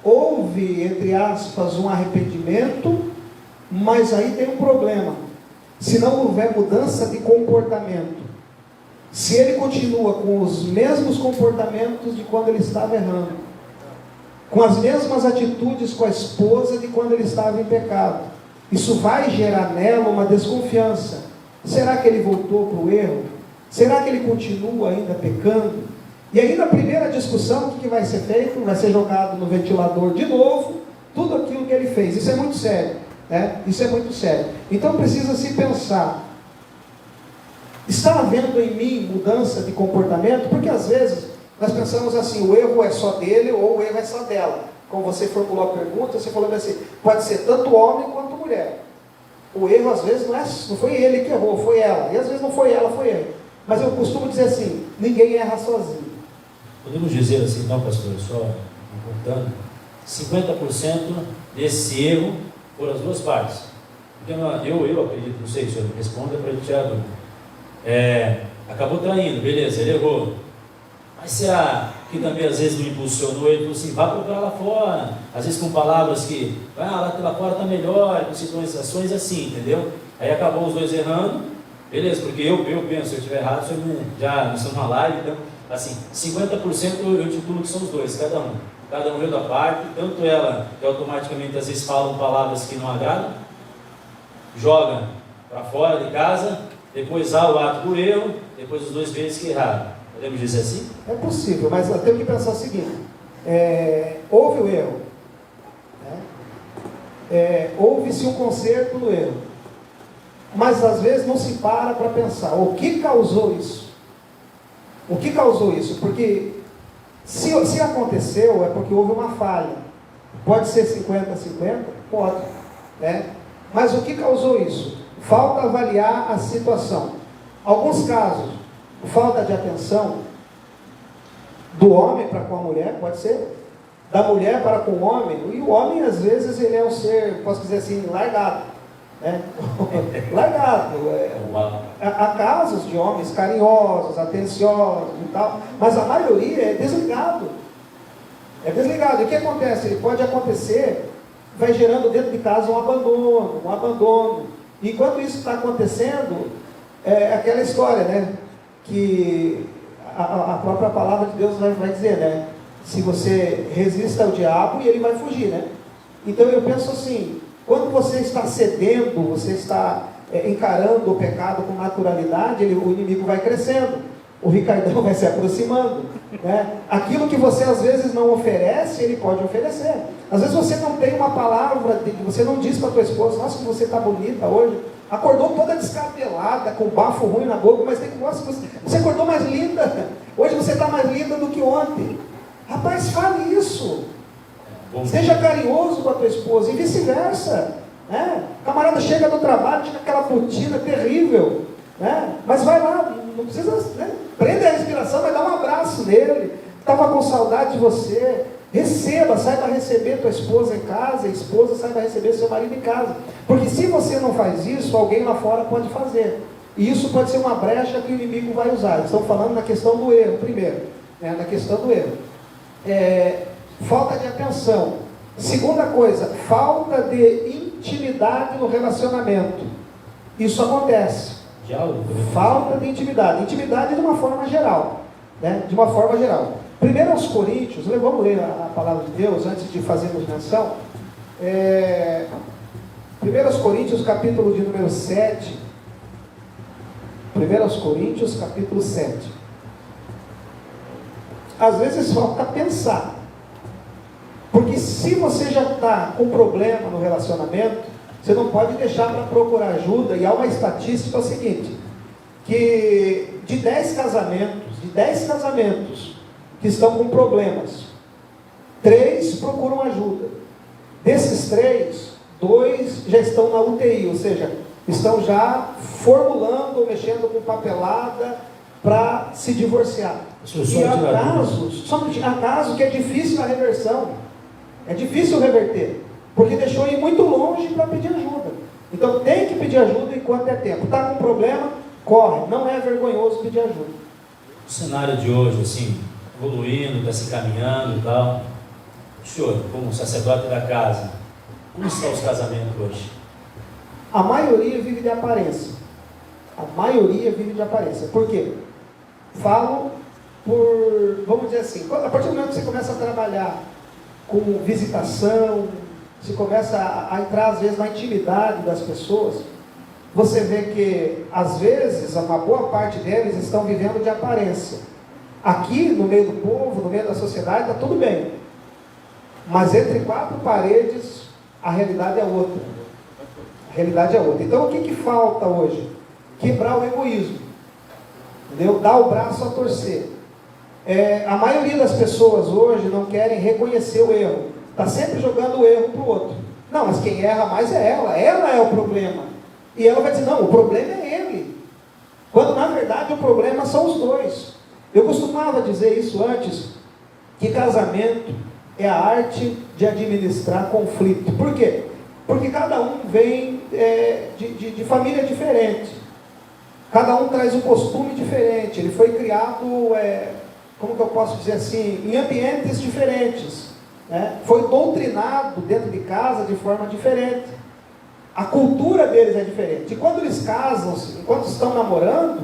houve, entre aspas, um arrependimento, mas aí tem um problema. Se não houver mudança de comportamento, se ele continua com os mesmos comportamentos de quando ele estava errando, com as mesmas atitudes com a esposa de quando ele estava em pecado, isso vai gerar nela uma desconfiança. Será que ele voltou para o erro? Será que ele continua ainda pecando? E aí na primeira discussão, o que vai ser feito? Vai ser jogado no ventilador de novo tudo aquilo que ele fez. Isso é muito sério, né? Isso é muito sério. Então precisa se pensar, está havendo em mim mudança de comportamento? Porque às vezes nós pensamos assim, o erro é só dele ou o erro é só dela. Como você formulou a pergunta, você falou assim, pode ser tanto homem quanto mulher. O erro às vezes não foi ele que errou, foi ela. E às vezes não foi ela, foi ele. Mas eu costumo dizer assim, ninguém erra sozinho. Podemos dizer assim, então, pastor, só apontando, 50% desse erro foram as duas partes. Porque eu acredito, não sei, o senhor me responda para a gente tirar a dúvida. Acabou traindo, beleza, ele errou. Mas será que também às vezes não impulsionou ele? Falou assim, vá procurar lá fora. Às vezes com palavras que, lá fora está melhor, com situações assim, entendeu? Aí acabou os dois errando, beleza, porque eu penso, se eu estiver errado, já nós estamos na live, então, assim, 50% eu titulo que são os dois, cada um veio da parte, tanto ela, que automaticamente às vezes falam palavras que não agradam, joga para fora de casa, depois há o ato do erro, depois os dois vezes que erraram. Podemos dizer assim? É possível, mas eu tenho que pensar o seguinte, houve o erro, né? Houve-se um conserto no erro, mas às vezes não se para pensar, o que causou isso? O que causou isso? Porque se aconteceu, é porque houve uma falha. Pode ser 50-50? Pode, né? Mas o que causou isso? Falta avaliar a situação. Alguns casos, falta de atenção do homem para com a mulher, pode ser, da mulher para com o homem, e o homem às vezes ele é um ser, posso dizer assim, largado, né? Largado. Há casos de homens carinhosos, atenciosos e tal, mas a maioria é desligado. É desligado. E o que acontece? Ele pode acontecer, vai gerando dentro de casa um abandono. E enquanto isso está acontecendo, é aquela história, né? Que a própria palavra de Deus vai dizer, né? Se você resista ao diabo, ele vai fugir, né? Então eu penso assim, quando você está cedendo, você está encarando o pecado com naturalidade, o inimigo vai crescendo, o Ricardão vai se aproximando, né? Aquilo que você às vezes não oferece, ele pode oferecer. Às vezes você não tem uma palavra, você não diz para a tua esposa, nossa, que você está bonita hoje, acordou toda descabelada, com bafo ruim na boca, mas tem que mostrar que você acordou mais linda, hoje você está mais linda do que ontem. Rapaz, fale isso. Seja carinhoso com a tua esposa e vice-versa, né? O camarada chega do trabalho, tira aquela botina terrível, né? Mas vai lá, não precisa, né? Prende a respiração, vai dar um abraço nele, estava com saudade de você, receba, saiba receber tua esposa em casa, a esposa saiba receber seu marido em casa, porque se você não faz isso, alguém lá fora pode fazer, e isso pode ser uma brecha que o inimigo vai usar. Estamos falando na questão do erro, primeiro, né? Na questão do erro. Falta de atenção. Segunda coisa, falta de intimidade no relacionamento. Isso acontece. Falta de intimidade. Intimidade de uma forma geral, né? De uma forma geral. 1 Coríntios, vamos ler a palavra de Deus antes de fazermos menção. 1 Coríntios, capítulo de número 7. 1 Coríntios, capítulo 7. Às vezes falta pensar. Porque se você já está com problema no relacionamento, você não pode deixar para procurar ajuda. E há uma estatística, é o seguinte, que de 10 casamentos que estão com problemas, 3 procuram ajuda. Desses 3, 2 já estão na UTI, ou seja, estão já formulando, mexendo com papelada para se divorciar. E há casos que é difícil a reversão. É difícil reverter, porque deixou ir muito longe para pedir ajuda. Então tem que pedir ajuda enquanto é tempo. Está com problema, corre. Não é vergonhoso pedir ajuda. O cenário de hoje, assim, evoluindo, está se encaminhando e tal. O senhor, como sacerdote da casa, como estão os casamentos hoje? A maioria vive de aparência. A maioria vive de aparência. Por quê? Falo por, vamos dizer assim, a partir do momento que você começa a trabalhar com visitação, você começa a entrar às vezes na intimidade das pessoas, você vê que às vezes uma boa parte deles estão vivendo de aparência. Aqui, no meio do povo, no meio da sociedade, está tudo bem. Mas entre quatro paredes, a realidade é outra. A realidade é outra. Então, o que falta hoje? Quebrar o egoísmo. Entendeu? Dar o braço a torcer. A maioria das pessoas hoje não querem reconhecer o erro. Está sempre jogando o erro para o outro. Não, mas quem erra mais é ela. Ela é o problema. E ela vai dizer, não, o problema é ele. Quando, na verdade, o problema são os dois. Eu costumava dizer isso antes, que casamento é a arte de administrar conflito. Por quê? Porque cada um vem de família diferente. Cada um traz um costume diferente. Ele foi criado, como que eu posso dizer assim, em ambientes diferentes. Né? Foi doutrinado dentro de casa de forma diferente. A cultura deles é diferente. E quando eles casam, enquanto estão namorando,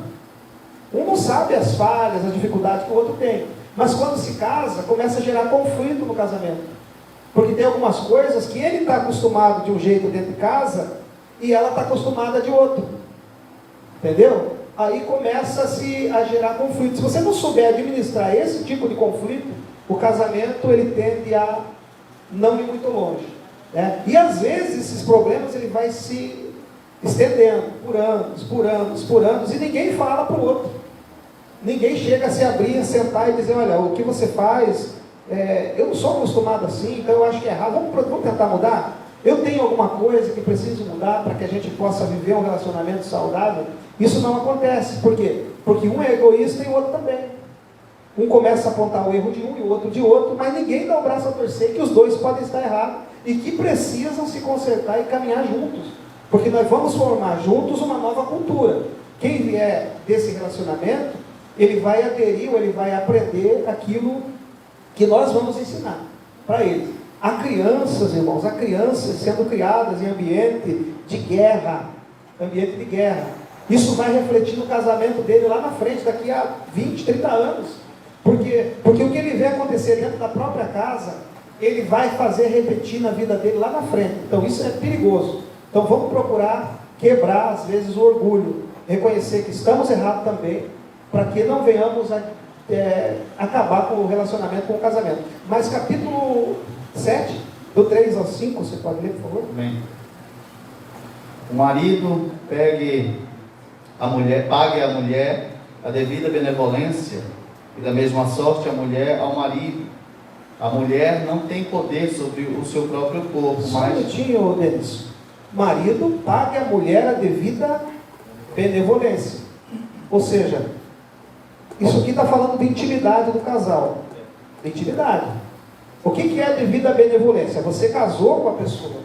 um não sabe as falhas, as dificuldades que o outro tem. Mas quando se casa, começa a gerar conflito no casamento. Porque tem algumas coisas que ele está acostumado de um jeito dentro de casa e ela está acostumada de outro. Entendeu? Aí começa-se a gerar conflito. Se você não souber administrar esse tipo de conflito, o casamento ele tende a não ir muito longe. Né? E às vezes esses problemas ele vai se estendendo por anos, e ninguém fala para o outro. Ninguém chega a se abrir, a sentar e dizer, olha, o que você faz, eu não sou acostumado assim, então eu acho que é errado, vamos tentar mudar? Eu tenho alguma coisa que preciso mudar para que a gente possa viver um relacionamento saudável? Isso não acontece. Por quê? Porque um é egoísta e o outro também. Um começa a apontar o erro de um e o outro de outro, mas ninguém dá o braço a torcer que os dois podem estar errados e que precisam se consertar e caminhar juntos. Porque nós vamos formar juntos uma nova cultura. Quem vier desse relacionamento, ele vai aderir ou ele vai aprender aquilo que nós vamos ensinar para ele. Há crianças, irmãos, há crianças sendo criadas em ambiente de guerra. Isso vai refletir no casamento dele lá na frente, daqui a 20, 30 anos. Porque o que ele vê acontecer dentro da própria casa, ele vai fazer repetir na vida dele lá na frente. Então isso é perigoso. Então vamos procurar quebrar, às vezes, o orgulho. Reconhecer que estamos errados também, para que não venhamos a acabar com o relacionamento, com o casamento. Mas capítulo 7, do 3 ao 5, você pode ler, por favor? Bem. O marido pague a mulher a devida benevolência, e da mesma sorte a mulher ao marido. A mulher não tem poder sobre o seu próprio corpo, Só um minutinho, Denis. Marido, pague a mulher a devida benevolência. Ou seja, isso aqui está falando de intimidade do casal. De intimidade. O que é devida benevolência? Você casou com a pessoa.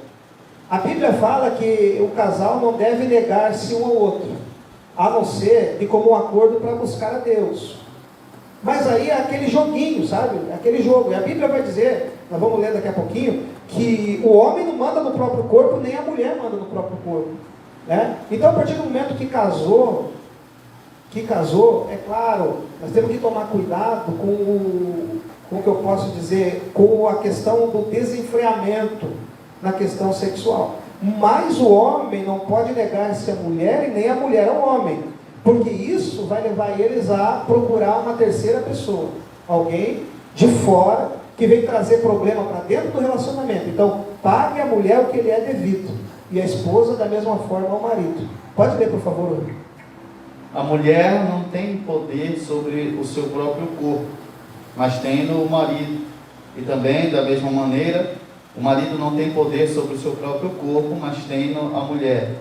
A Bíblia fala que o casal não deve negar-se um ao outro, a não ser de comum acordo para buscar a Deus. Mas aí é aquele joguinho, sabe? Aquele jogo. E a Bíblia vai dizer, nós vamos ler daqui a pouquinho, que o homem não manda no próprio corpo, nem a mulher manda no próprio corpo. Né? Então, a partir do momento que casou, é claro, nós temos que tomar cuidado com o que eu posso dizer, com a questão do desenfreamento na questão sexual. Mas o homem não pode negar-se à mulher e nem a mulher ao homem, porque isso vai levar eles a procurar uma terceira pessoa, alguém de fora que vem trazer problema para dentro do relacionamento. Então, pague a mulher o que lhe é devido, e a esposa da mesma forma ao marido. Pode ler, por favor. A mulher não tem poder sobre o seu próprio corpo, mas tem no marido. E também, da mesma maneira, o marido não tem poder sobre o seu próprio corpo, mas tem a mulher.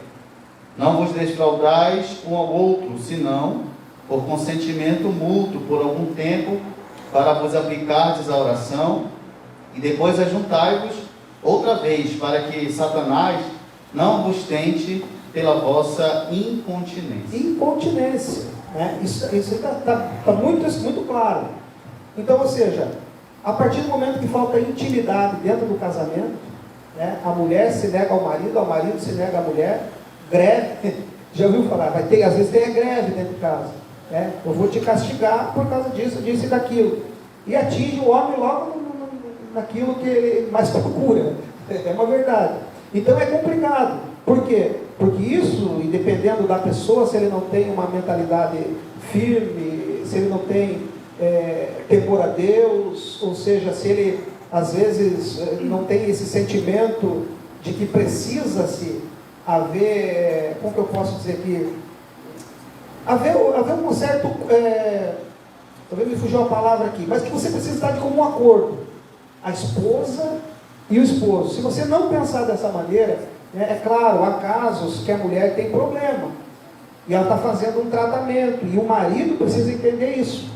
Não vos defraudais um ao outro, senão por consentimento mútuo por algum tempo, para vos aplicardes à oração, e depois ajuntai-vos outra vez, para que Satanás não vos tente pela vossa incontinência. Incontinência. Né? Isso está muito claro. Então, ou seja, a partir do momento que falta intimidade dentro do casamento, né, a mulher se nega ao marido se nega à mulher, greve, já ouviu falar, às vezes tem a greve dentro de casa, né? Eu vou te castigar por causa disso e daquilo, e atinge o homem logo naquilo que ele mais procura, é uma verdade. Então é complicado. Por quê? Porque isso, e dependendo da pessoa, se ele não tem uma mentalidade firme, se ele não tem temor a Deus, ou seja, se ele às vezes não tem esse sentimento de que precisa-se haver, como que eu posso dizer aqui, haver um certo, talvez me fugiu a palavra aqui, mas que você precisa estar de comum acordo, a esposa e o esposo. Se você não pensar dessa maneira, é claro, há casos que a mulher tem problema, e ela está fazendo um tratamento, e o marido precisa entender isso.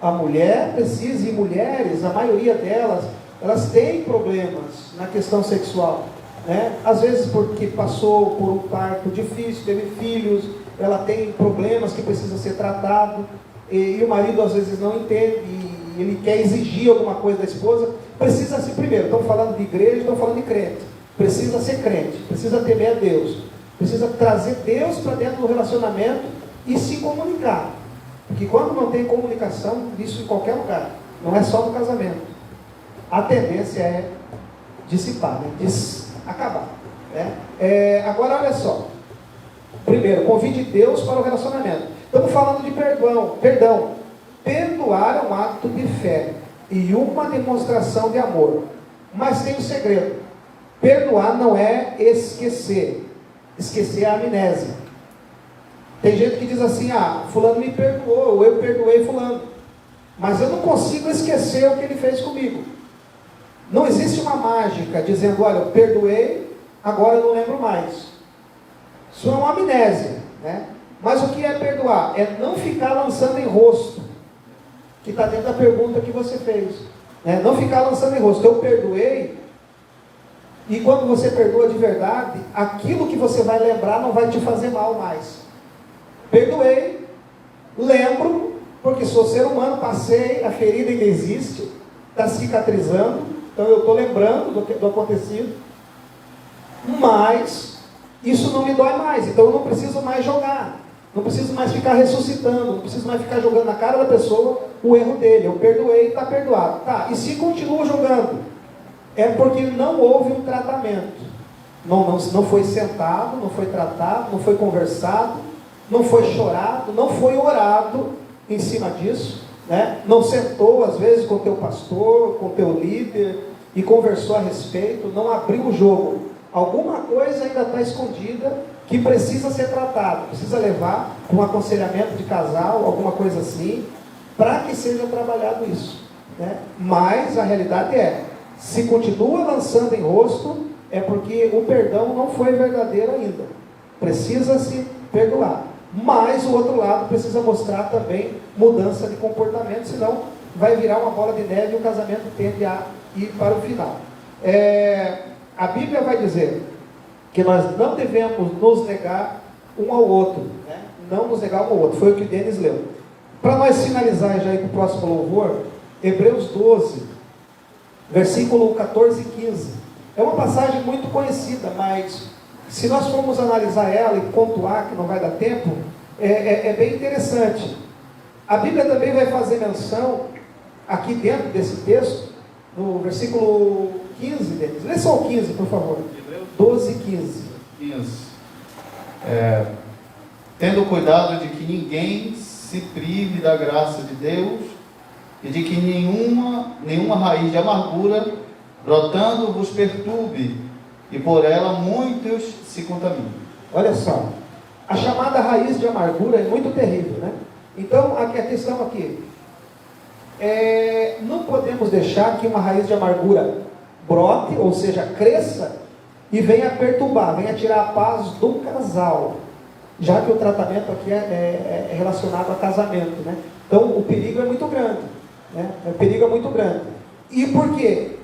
A mulher precisa, e mulheres, a maioria delas, elas têm problemas na questão sexual, né? Às vezes porque passou por um parto difícil, teve filhos, ela tem problemas que precisam ser tratados, e o marido às vezes não entende, e ele quer exigir alguma coisa da esposa. Precisa ser, primeiro, estamos falando de igreja, estamos falando de crente, precisa ser crente, precisa temer a Deus, precisa trazer Deus para dentro do relacionamento e se comunicar, porque quando não tem comunicação, isso em qualquer lugar, não é só no casamento, a tendência é dissipar, né? Acabar, né? Agora olha só, primeiro, convide Deus para o relacionamento. Estamos falando de perdão. Perdoar é um ato de fé e uma demonstração de amor, mas tem um segredo: perdoar não é esquecer é a amnésia. Tem gente que diz assim: fulano me perdoou, ou eu perdoei fulano, mas eu não consigo esquecer o que ele fez comigo. Não existe uma mágica dizendo: olha, eu perdoei, agora eu não lembro mais. Isso é uma amnésia, né? Mas o que é perdoar? É não ficar lançando em rosto, que está dentro da pergunta que você fez, né? Não ficar lançando em rosto. Eu perdoei, e quando você perdoa de verdade, aquilo que você vai lembrar não vai te fazer mal mais. Perdoei, lembro, porque sou ser humano, passei, a ferida ainda existe, está cicatrizando, então eu estou lembrando do acontecido, mas isso não me dói mais, então eu não preciso mais jogar, não preciso mais ficar ressuscitando, não preciso mais ficar jogando na cara da pessoa o erro dele. Eu perdoei, está perdoado. Tá, e se continua jogando, é porque não houve um tratamento, não foi sentado, não foi tratado, não foi conversado, não foi chorado, não foi orado em cima disso, né? Não sentou às vezes com o teu pastor, com o teu líder e conversou a respeito, não abriu o jogo. Alguma coisa ainda está escondida que precisa ser tratada, precisa levar para um aconselhamento de casal, alguma coisa assim, para que seja trabalhado isso, né? Mas a realidade é, se continua lançando em rosto, é porque o perdão não foi verdadeiro ainda, precisa se perdoar. Mas o outro lado precisa mostrar também mudança de comportamento, senão vai virar uma bola de neve e o casamento tende a ir para o final. A Bíblia vai dizer que nós não devemos nos negar um ao outro, né? Não nos negar um ao outro, foi o que o Denis leu. Para nós finalizar já ir para o próximo louvor, Hebreus 12, versículo 14 e 15. É uma passagem muito conhecida, mas se nós formos analisar ela e pontuar, que não vai dar tempo, é bem interessante. A Bíblia também vai fazer menção, aqui dentro desse texto, no versículo 15 deles. Lê só o 15, por favor. 12 e 15. Tendo cuidado de que ninguém se prive da graça de Deus e de que nenhuma raiz de amargura brotando vos perturbe, e por ela muitos se contaminam. Olha só, a chamada raiz de amargura é muito terrível, né? Então, a questão aqui, não podemos deixar que uma raiz de amargura brote, ou seja, cresça, e venha perturbar, venha tirar a paz do casal, já que o tratamento aqui é relacionado a casamento, né? Então, o perigo é muito grande, né? O perigo é muito grande. E por quê?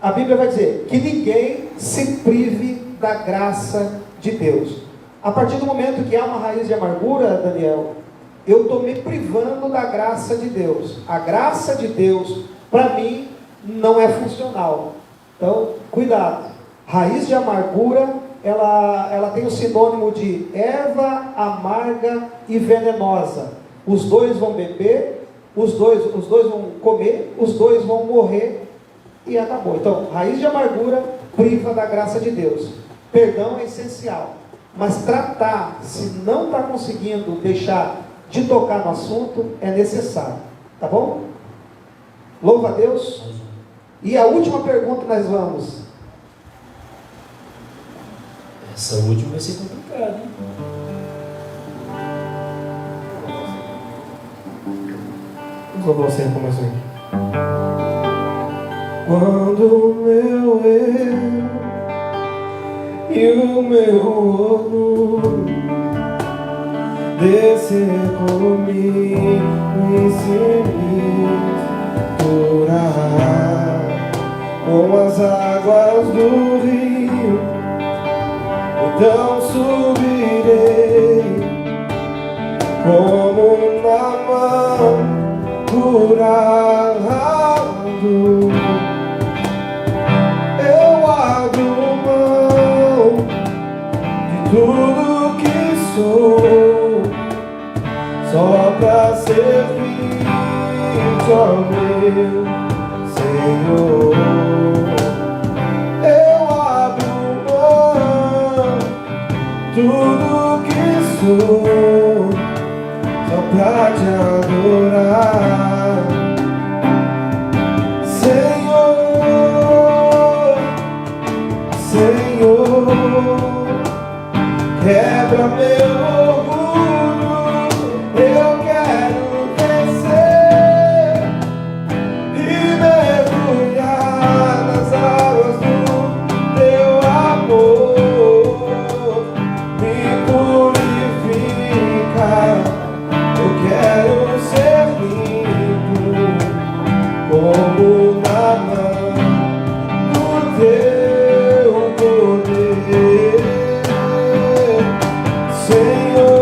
A Bíblia vai dizer que ninguém se prive da graça de Deus. A partir do momento que há uma raiz de amargura, Daniel, eu estou me privando da graça de Deus. A graça de Deus, para mim, não é funcional. Então, cuidado. Raiz de amargura, ela tem o sinônimo de erva amarga e venenosa. Os dois vão beber, os dois vão comer, os dois vão morrer, e acabou. Então, raiz de amargura priva da graça de Deus. Perdão é essencial, mas tratar, se não está conseguindo deixar de tocar no assunto, é necessário, tá bom? Louva a Deus. Mais um. E a última pergunta nós vamos. Essa última vai ser complicada, hein? Vamos louvar o Senhor como assim. Quando o meu eu e o meu orgulho descer comigo e se misturar com as águas do rio, então subirei como na mão curado. Eu abro mão de tudo que sou, só pra servir ao meu Senhor. Eu abro mão de tudo que sou, só pra te adorar. Senhor, quebra meu orgulho, eu quero descer e mergulhar nas águas do teu amor, me purifica, eu quero ser limpo, como na mão do teu. Senhor,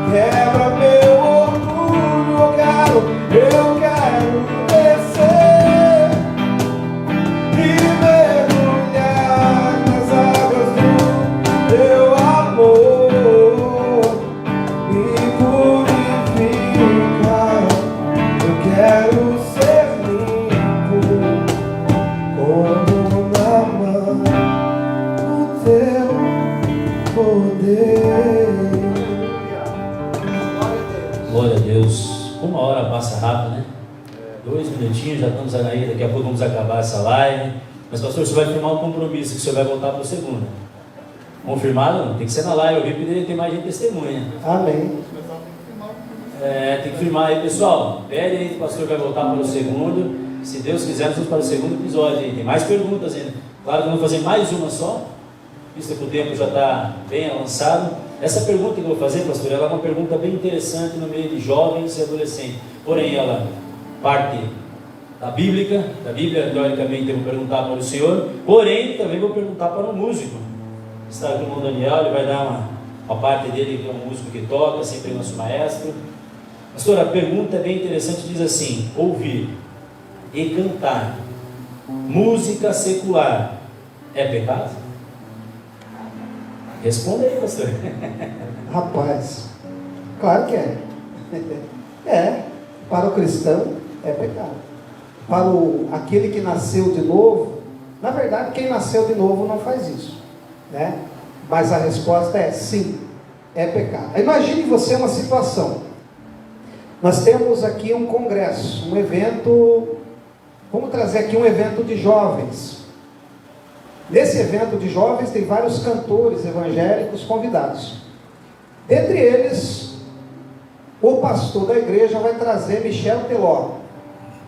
quebra meu orgulho, eu quero descer e mergulhar nas águas do teu amor, me purifica, eu quero ser limpo, como na mão do teu poder. Glória a Deus. Uma hora passa rápido, né? 2 minutinhos, já estamos aí, daqui a pouco vamos acabar essa live. Mas pastor, você vai firmar um compromisso que o senhor vai voltar para o segundo. Confirmado? Não? Tem que ser na live, eu vi que tem mais gente testemunha. Amém. Tem que firmar aí, pessoal. Pede aí que o pastor vai voltar para o segundo. Se Deus quiser, nós vamos para o segundo episódio aí. Tem mais perguntas ainda. Claro que vamos fazer mais uma só, visto que o tempo já está bem avançado. Essa pergunta que eu vou fazer, pastor, ela é uma pergunta bem interessante no meio de jovens e adolescentes. Porém, ela parte da Bíblia, teoricamente eu vou perguntar para o senhor, porém, também vou perguntar para o músico. Está aqui o irmão Daniel, ele vai dar uma parte dele, que é um músico que toca, sempre nosso maestro. Pastor, a pergunta é bem interessante, diz assim: ouvir e cantar música secular é pecado? Responda aí, pastor. Rapaz, claro que é. É, para o cristão é pecado. Para aquele que nasceu de novo, na verdade quem nasceu de novo não faz isso, né? Mas a resposta é sim, é pecado. Imagine você uma situação. Nós temos aqui um congresso, um evento, vamos trazer aqui um evento de jovens. Nesse evento de jovens tem vários cantores evangélicos convidados. Dentre eles, o pastor da igreja vai trazer Michel Teló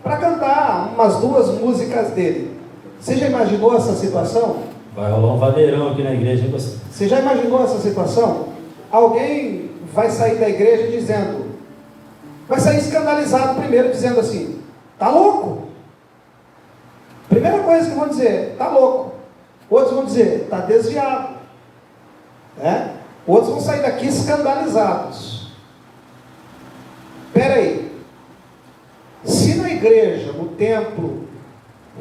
para cantar umas 2 músicas dele. Você já imaginou essa situação? Vai rolar um vadeirão aqui na igreja, hein, pastor? Você já imaginou essa situação? Alguém vai sair da igreja dizendo, vai sair escandalizado primeiro, dizendo assim: tá louco? Primeira coisa que vão dizer: tá louco. Outros vão dizer: tá desviado, né? Outros vão sair daqui escandalizados. Espera aí, se na igreja, no templo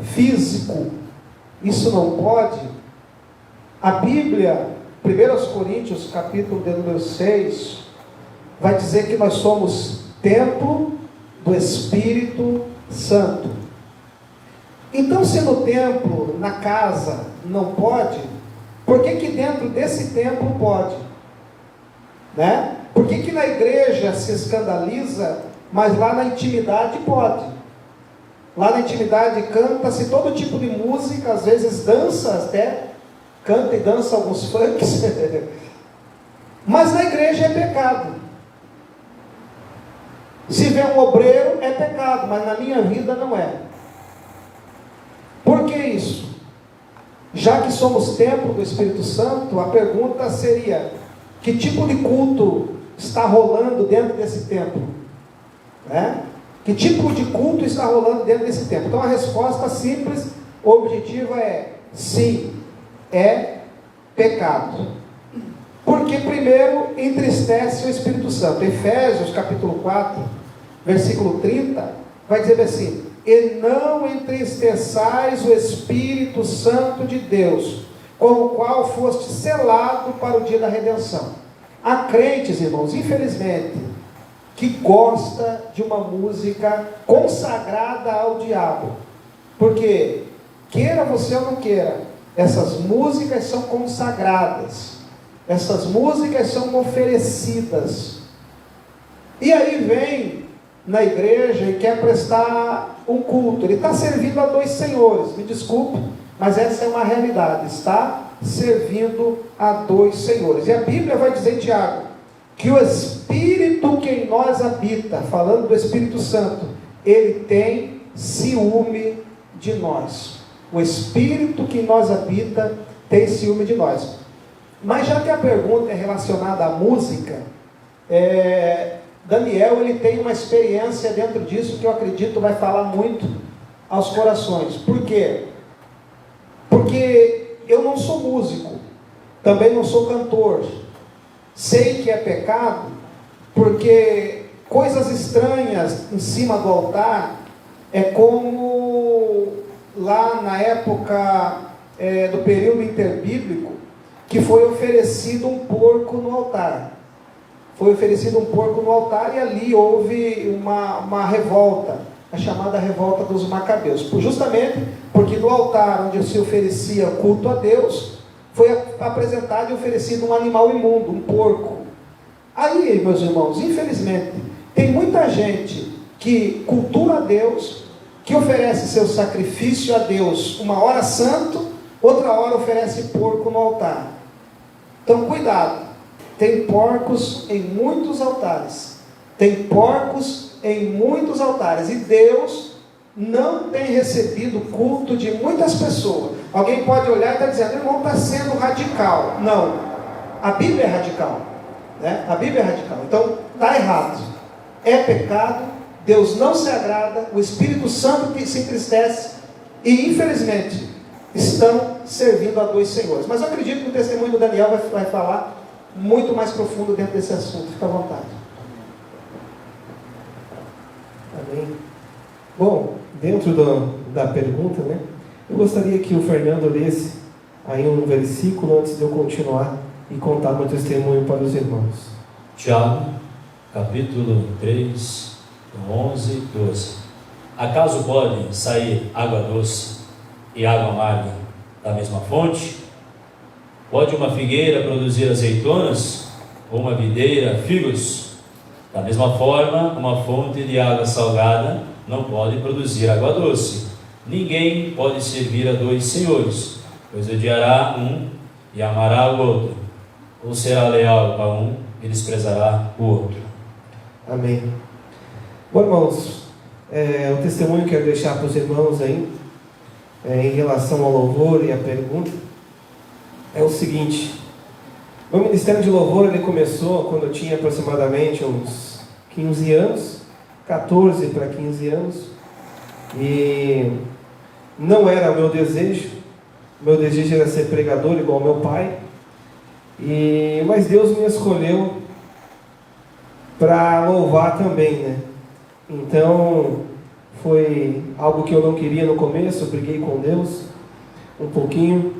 físico, isso não pode, a Bíblia, 1 Coríntios, capítulo de número 6, vai dizer que nós somos templo do Espírito Santo. Então, se no templo, na casa, não pode, por que dentro desse templo pode? Né? Por que na igreja se escandaliza mas lá na intimidade pode. Lá na intimidade canta-se todo tipo de música, às vezes dança até, canta e dança alguns funks, mas na igreja é pecado. Se vê um obreiro é pecado, mas na minha vida não é. Por que isso? Já que somos templo do Espírito Santo, a pergunta seria: que tipo de culto está rolando dentro desse templo? Que tipo de culto está rolando dentro desse templo? Então a resposta simples, objetiva é: sim, é pecado. Porque primeiro entristece o Espírito Santo. Efésios capítulo 4, versículo 30, vai dizer assim: e não entristeçais o Espírito Santo de Deus, com o qual foste selado para o dia da redenção. Há crentes, irmãos, infelizmente, que gosta de uma música consagrada ao diabo, porque, queira você ou não queira, essas músicas são consagradas, essas músicas são oferecidas, e aí vem na igreja e quer prestar um culto, ele está servindo a dois senhores, me desculpe, mas essa é uma realidade, está servindo a dois senhores. E a Bíblia vai dizer em Tiago, que o Espírito que em nós habita, falando do Espírito Santo, ele tem ciúme de nós. O Espírito que em nós habita tem ciúme de nós. Mas já que a pergunta é relacionada à música, Daniel ele tem uma experiência dentro disso que eu acredito vai falar muito aos corações. Por quê? Porque eu não sou músico, também não sou cantor. Sei que é pecado, porque coisas estranhas em cima do altar é como lá na época do período interbíblico, que foi oferecido um porco no altar. Foi oferecido um porco no altar e ali houve uma revolta, a chamada revolta dos Macabeus. Justamente porque no altar onde se oferecia culto a Deus, foi apresentado e oferecido um animal imundo, um porco. Aí, meus irmãos, infelizmente, tem muita gente que cultua a Deus, que oferece seu sacrifício a Deus, uma hora santo, outra hora oferece porco no altar. Então, cuidado. Tem porcos em muitos altares. Tem porcos em muitos altares. E Deus não tem recebido culto de muitas pessoas. Alguém pode olhar e estar dizendo: irmão, está sendo radical. Não. A Bíblia é radical. A Bíblia é radical. Então, está errado. É pecado. Deus não se agrada. O Espírito Santo que se entristece. E, infelizmente, estão servindo a dois senhores. Mas eu acredito que o testemunho do Daniel vai falar muito mais profundo dentro desse assunto. Fica à vontade. Amém. Bom, dentro da pergunta, eu gostaria que o Fernando lesse aí um versículo antes de eu continuar e contar meu testemunho para os irmãos. Tiago, capítulo 3, 11 e 12. Acaso pode sair água doce e água amarga da mesma fonte? Pode uma figueira produzir azeitonas, ou uma videira figos? Da mesma forma, uma fonte de água salgada não pode produzir água doce. Ninguém pode servir a dois senhores, pois odiará um e amará o outro, ou será leal a um e desprezará o outro. Amém. Bom, irmãos, o testemunho que eu quero deixar para os irmãos aí, em relação ao louvor e à pergunta, é o seguinte: meu ministério de louvor ele começou quando eu tinha aproximadamente uns 15 anos, 14 para 15 anos, e não era o meu desejo era ser pregador igual meu pai, mas Deus me escolheu para louvar também, Então foi algo que eu não queria no começo, eu briguei com Deus um pouquinho,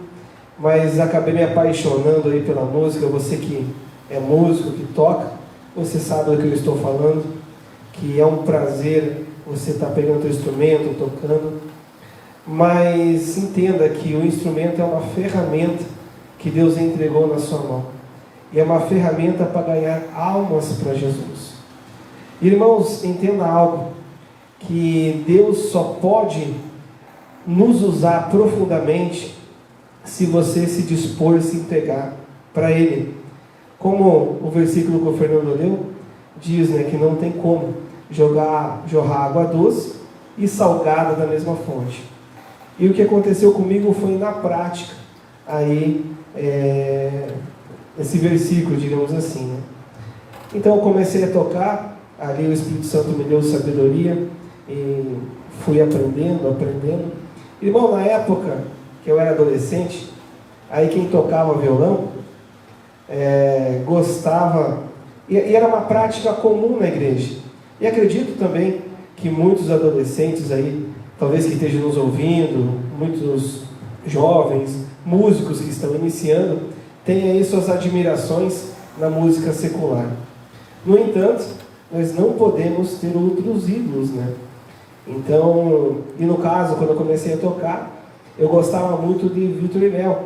mas acabei me apaixonando aí pela música. Você que é músico, que toca, você sabe do que eu estou falando, que é um prazer você estar pegando o instrumento, tocando, mas entenda que o instrumento é uma ferramenta que Deus entregou na sua mão, e é uma ferramenta para ganhar almas para Jesus. Irmãos, entenda algo, que Deus só pode nos usar profundamente se você se dispor a se entregar para Ele. Como o versículo que o Fernando leu diz, né, que não tem como jorrar água doce e salgada da mesma fonte. E o que aconteceu comigo foi na prática, aí, esse versículo, digamos assim, né? Então eu comecei a tocar, ali o Espírito Santo me deu sabedoria, e fui aprendendo. Irmão, na época que eu era adolescente, aí quem tocava violão, gostava, e era uma prática comum na igreja. E acredito também que muitos adolescentes aí, talvez que estejam nos ouvindo, muitos jovens, músicos que estão iniciando, têm aí suas admirações na música secular. No entanto, nós não podemos ter outros ídolos, né? Então, e no caso, quando eu comecei a tocar, eu gostava muito de Vitor e Léo.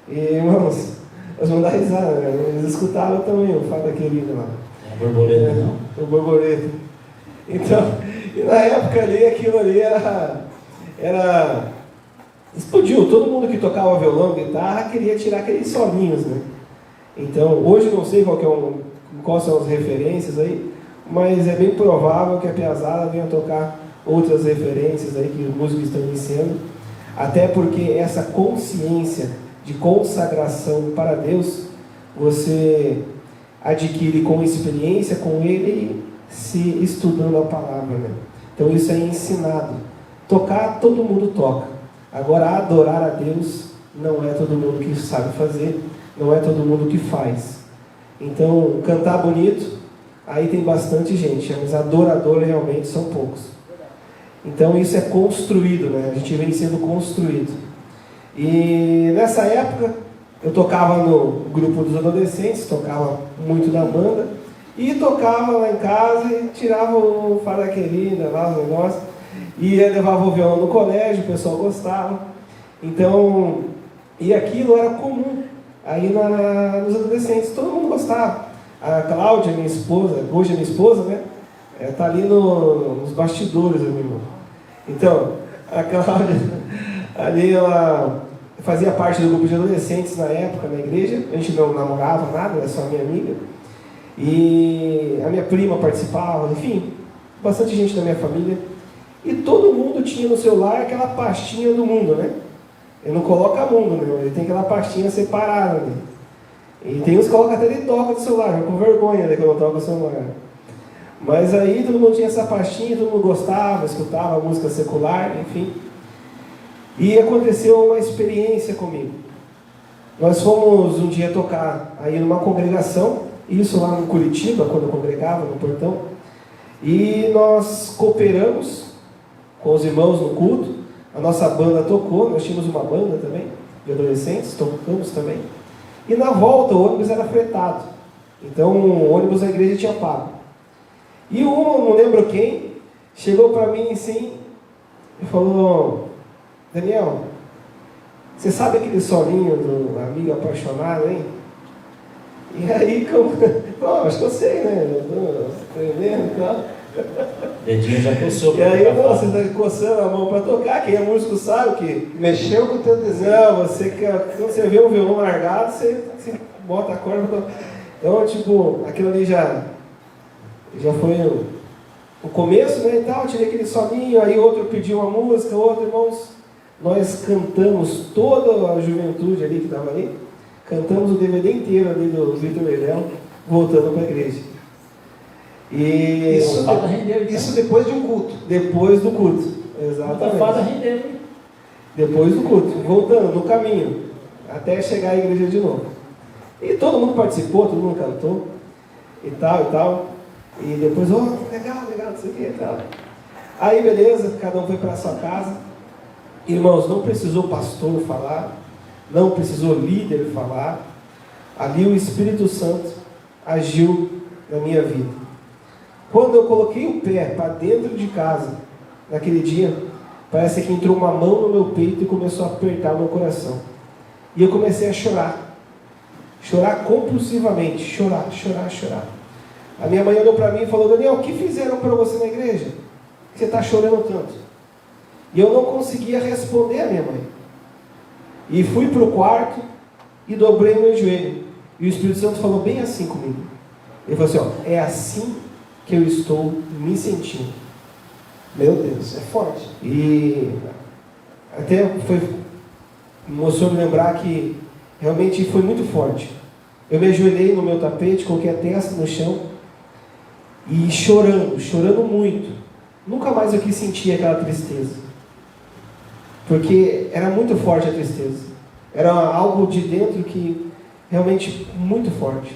E, irmãos, eles vão dar risada, né? Eles escutavam também o Fada Querida lá. É borboleta, não? O borboleta. Então, e na época ali, aquilo ali era... Explodiu. Todo mundo que tocava violão, guitarra, queria tirar aqueles solinhos, né? Então, hoje não sei quais são as referências aí, mas é bem provável que a piazada venha tocar outras referências aí que os músicos estão iniciando, até porque essa consciência de consagração para Deus, você adquire com experiência com Ele, se estudando a palavra, né? Então isso é ensinado. Tocar, todo mundo toca. Agora, adorar a Deus, não é todo mundo que sabe fazer, não é todo mundo que faz. Então, cantar bonito, aí tem bastante gente, mas adorador realmente são poucos. Então isso é construído, né? A gente vem sendo construído. E nessa época, eu tocava no grupo dos adolescentes, tocava muito na banda, e tocava lá em casa e tirava o Fada Querida, lá os negócios, e levava o violão no colégio, o pessoal gostava. Então, e aquilo era comum aí nos adolescentes, todo mundo gostava. A Cláudia, minha esposa, hoje é minha esposa, né? Está ali nos bastidores, meu irmão. Então, a Cláudia, ali ela fazia parte do grupo de adolescentes na época, na igreja. A gente não namorava nada, era só minha amiga. E a minha prima participava, enfim, bastante gente da minha família. E todo mundo tinha no celular aquela pastinha do mundo, né? Ele não coloca mundo, né? Ele tem aquela pastinha separada, né? E tem uns que colocam até ele toca do celular, com vergonha, né, quando toca o celular. Mas aí todo mundo tinha essa pastinha, todo mundo gostava, escutava música secular, enfim. E aconteceu uma experiência comigo. Nós fomos um dia tocar aí numa congregação, isso lá no Curitiba, quando eu congregava no portão, e nós cooperamos com os irmãos no culto. A nossa banda tocou, nós tínhamos uma banda também, de adolescentes, tocamos também. E na volta o ônibus era fretado. Então o ônibus da igreja tinha pago. E não lembro quem, chegou para mim assim e falou: Daniel, você sabe aquele solinho do Amigo Apaixonado, hein? E aí, acho que eu sei, né? Eu tô aprendendo e tal. Dedinho já coçou. E aí, você está coçando a mão para tocar, quem é músico sabe que Mexeu com o teu desenho. não, quando você vê um violão largado, você bota a corda. Então, tipo, aquilo ali já foi o começo, né, e tal. Eu tirei aquele solinho, aí outro pediu uma música, outro, irmãos, nós cantamos toda a juventude ali que estava ali, cantamos o DVD inteiro ali do Vitor e Léo, voltando para a igreja. E Isso depois de um culto. depois do culto, A fada exatamente. rendeu. Depois do culto, voltando no caminho, até chegar à igreja de novo. E todo mundo participou, todo mundo cantou, e tal. E depois, legal, não sei o que e tal. Aí, beleza, cada um foi para a sua casa. Irmãos, não precisou pastor falar, não precisou líder falar. Ali o Espírito Santo agiu na minha vida. Quando eu coloquei o pé para dentro de casa, naquele dia, parece que entrou uma mão no meu peito e começou a apertar meu coração. E eu comecei a chorar. Chorar compulsivamente. Chorar. A minha mãe olhou para mim e falou: Daniel, o que fizeram para você na igreja? Você está chorando tanto? E eu não conseguia responder a minha mãe. E fui para o quarto e dobrei o meu joelho. E o Espírito Santo falou bem assim comigo. Ele falou assim: ó, é assim que eu estou me sentindo. Meu Deus, é forte. E até mostrou me lembrar que realmente foi muito forte. Eu me ajoelhei no meu tapete, coloquei a testa no chão e chorando muito. Nunca mais eu quis sentir aquela tristeza, porque era muito forte a tristeza. Era algo de dentro que realmente muito forte.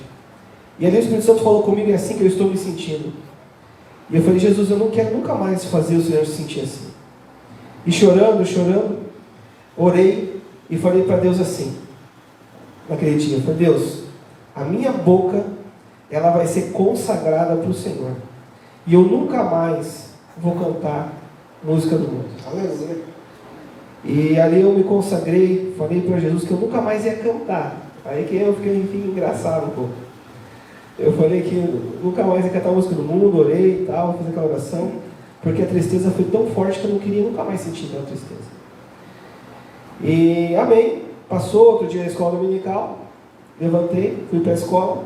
E ali o Espírito Santo falou comigo: é assim que eu estou me sentindo. E eu falei: Jesus, eu não quero nunca mais fazer o Senhor se sentir assim. E chorando, orei e falei para Deus assim, naquele dia: eu falei, Deus, a minha boca, ela vai ser consagrada para o Senhor. E eu nunca mais vou cantar música do mundo. Aleluia. E ali eu me consagrei, falei para Jesus que eu nunca mais ia cantar. Aí que eu fiquei, enfim, engraçado um pouco. Eu falei que nunca mais ia cantar música do mundo, orei e tal, fiz aquela oração, porque a tristeza foi tão forte que eu não queria nunca mais sentir aquela tristeza. E amém. Passou outro dia na escola dominical, levantei, fui para a escola,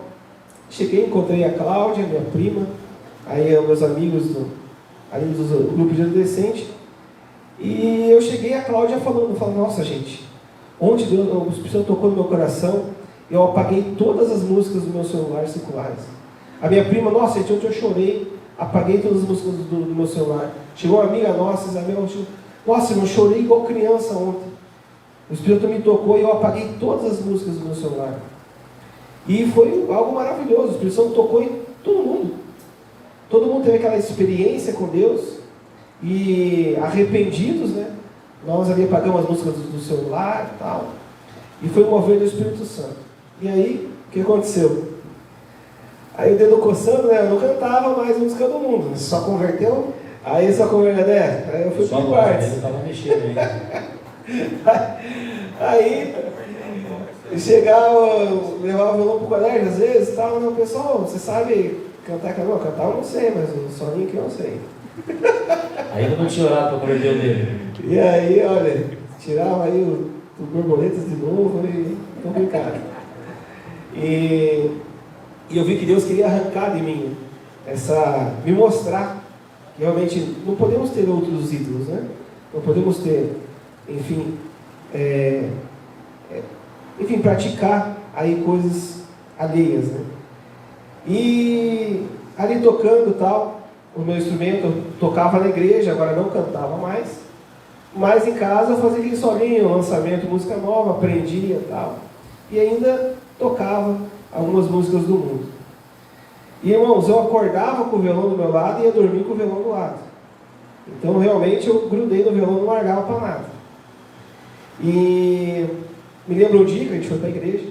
cheguei, encontrei a Cláudia, minha prima, aí meus amigos do grupo de adolescente, e eu cheguei, a Cláudia falando, nossa gente, onde Deus, o Espírito Santo tocou no meu coração, eu apaguei todas as músicas do meu celular seculares. A minha prima, nossa gente, ontem eu chorei, apaguei todas as músicas do meu celular. Chegou uma amiga nossa, Isabel, nossa, eu chorei igual criança ontem. O Espírito me tocou e eu apaguei todas as músicas do meu celular. E foi algo maravilhoso. O Espírito Santo tocou em todo mundo. Todo mundo teve aquela experiência com Deus. E arrependidos, né? Nós ali apagamos as músicas do celular e tal. E foi um mover do Espírito Santo. E aí, o que aconteceu? Aí o dedo coçando, né? Eu não cantava mais música do mundo. Né? Só converteu? Aí só converteu, né? Aí eu fui para o quarto. Ele estava mexendo aí. Aí chegava, levava o violão pro colégio às vezes e tal, não, pessoal, você sabe cantar canção? Cantar eu não sei, mas o soninho que eu não sei. Ainda não tinha orado para converter o dele. E aí, olha, tirava aí o borboletas de novo e complicado. E eu vi que Deus queria arrancar de mim me mostrar que realmente não podemos ter outros ídolos, né? Não podemos ter, enfim, praticar aí coisas alheias, né? E ali tocando e tal, o meu instrumento, eu tocava na igreja, agora não cantava mais, mas em casa eu fazia aquele solinho, lançamento, música nova, aprendia e tal, e ainda tocava algumas músicas do mundo. E irmãos, eu acordava com o violão do meu lado e ia dormir com o violão do lado. Então realmente eu grudei no violão, não largava para nada. E me lembro um dia que a gente foi para a igreja,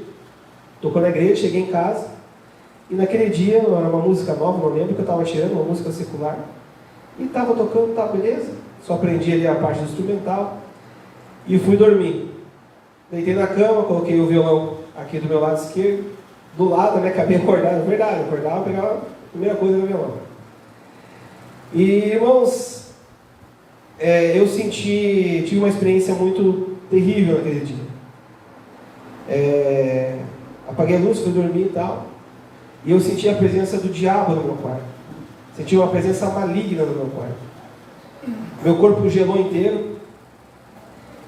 tocou na igreja, cheguei em casa, e naquele dia, era uma música nova, não lembro, que eu estava tirando, uma música secular, e estava tocando, tá beleza, só aprendi ali a parte do instrumental, e fui dormir. Deitei na cama, coloquei o violão aqui do meu lado esquerdo, do lado, né, acabei acordado, verdade, acordava, pegava a primeira coisa do violão. E irmãos, eu tive uma experiência muito terrível naquele dia. Apaguei a luz, fui dormir e tal, e eu senti a presença do diabo no meu quarto. Senti uma presença maligna no meu quarto. Meu corpo gelou inteiro.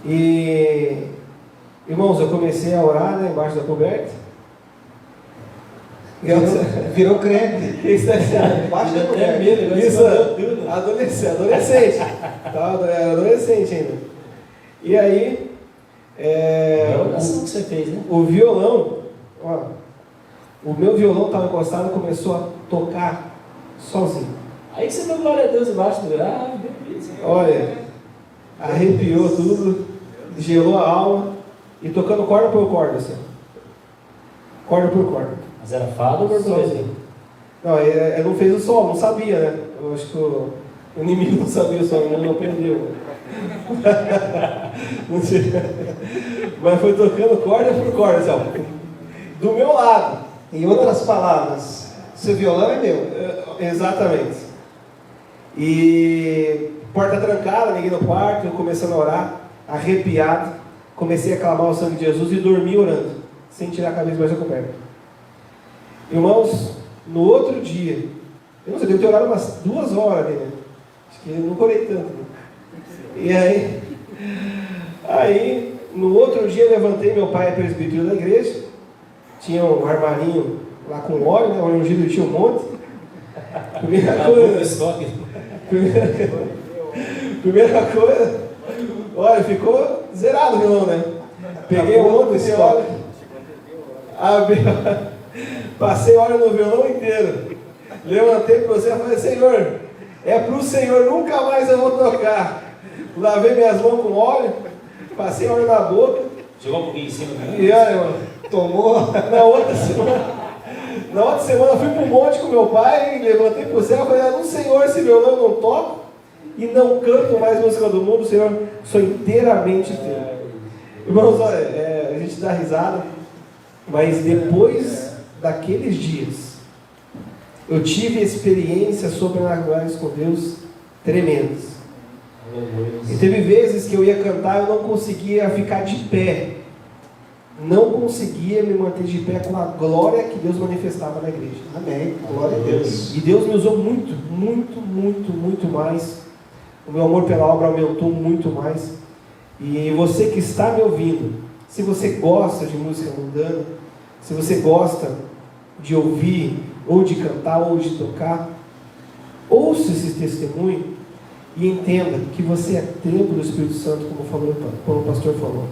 E, irmãos, eu comecei a orar, né, embaixo da coberta. Virou crente. Isso Embaixo da coberta. Isso, adolescente. Era adolescente ainda. E aí, É a oração que você fez, né? o violão, ó, o meu violão estava encostado e começou a tocar sozinho. Aí você deu glória a Deus embaixo do grave. Olha, arrepiou tudo, gelou a alma e tocando corda por corda, assim. Corda por corda. Mas era fado ou borboleta? Sozinho. Não, ele não fez o sol, não sabia, né? Eu acho que o inimigo não sabia o sol, ele não aprendeu. Não sei. Mas foi tocando corda por corda, assim, ó, do meu lado. Em outras palavras, Esse violão é meu. Exatamente. E porta trancada, ninguém no quarto, eu começando a orar, arrepiado, comecei a clamar o sangue de Jesus e dormi orando, sem tirar a cabeça mais da coberta. Irmãos, no outro dia, eu não sei, devo ter orado umas 2 horas ali, né? Acho que eu não orei tanto. Né? E aí, no outro dia, eu levantei, meu pai é presbítero da igreja, tinha um armarinho lá com óleo, né? O ungido tinha um monte. Primeira coisa, olha, ficou zerado o violão, né? Peguei um monte de óleo, passei óleo no violão inteiro, levantei para você e falei: Senhor, é para o Senhor, nunca mais eu vou tocar. Lavei minhas mãos com óleo, passei óleo na boca. Chegou um pouquinho em cima também. E olha, irmão, tomou. Na outra semana eu fui para o monte com meu pai, levantei para o céu e falei: no Senhor, esse violão eu não toco e não canto mais música do mundo, Senhor, sou inteiramente teu. Irmãos, olha, a gente dá risada, mas depois daqueles dias, eu tive experiências sobrenaturais com Deus tremendas. E teve vezes que eu ia cantar e eu não conseguia ficar de pé. Não conseguia me manter de pé com a glória que Deus manifestava na igreja. Amém. Glória a Deus. E Deus me usou muito, muito, muito, muito mais. O meu amor pela obra aumentou muito mais. E você que está me ouvindo, se você gosta de música mundana, se você gosta de ouvir, ou de cantar, ou de tocar, ouça esse testemunho e entenda que você é templo do Espírito Santo, como o pastor falou.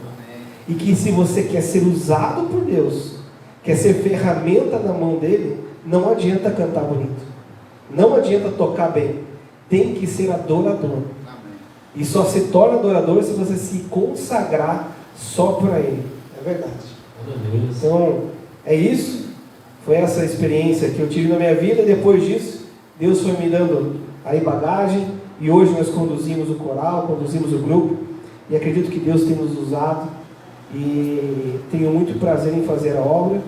E que se você quer ser usado por Deus, quer ser ferramenta na mão dele, não adianta cantar bonito, não adianta tocar bem, tem que ser adorador. E só se torna adorador se você se consagrar só para ele. É verdade. Então, é isso. Foi essa experiência que eu tive na minha vida. Depois disso, Deus foi me dando aí bagagem, e hoje nós conduzimos o coral, conduzimos o grupo, e acredito que Deus tem nos usado, e tenho muito prazer em fazer a obra,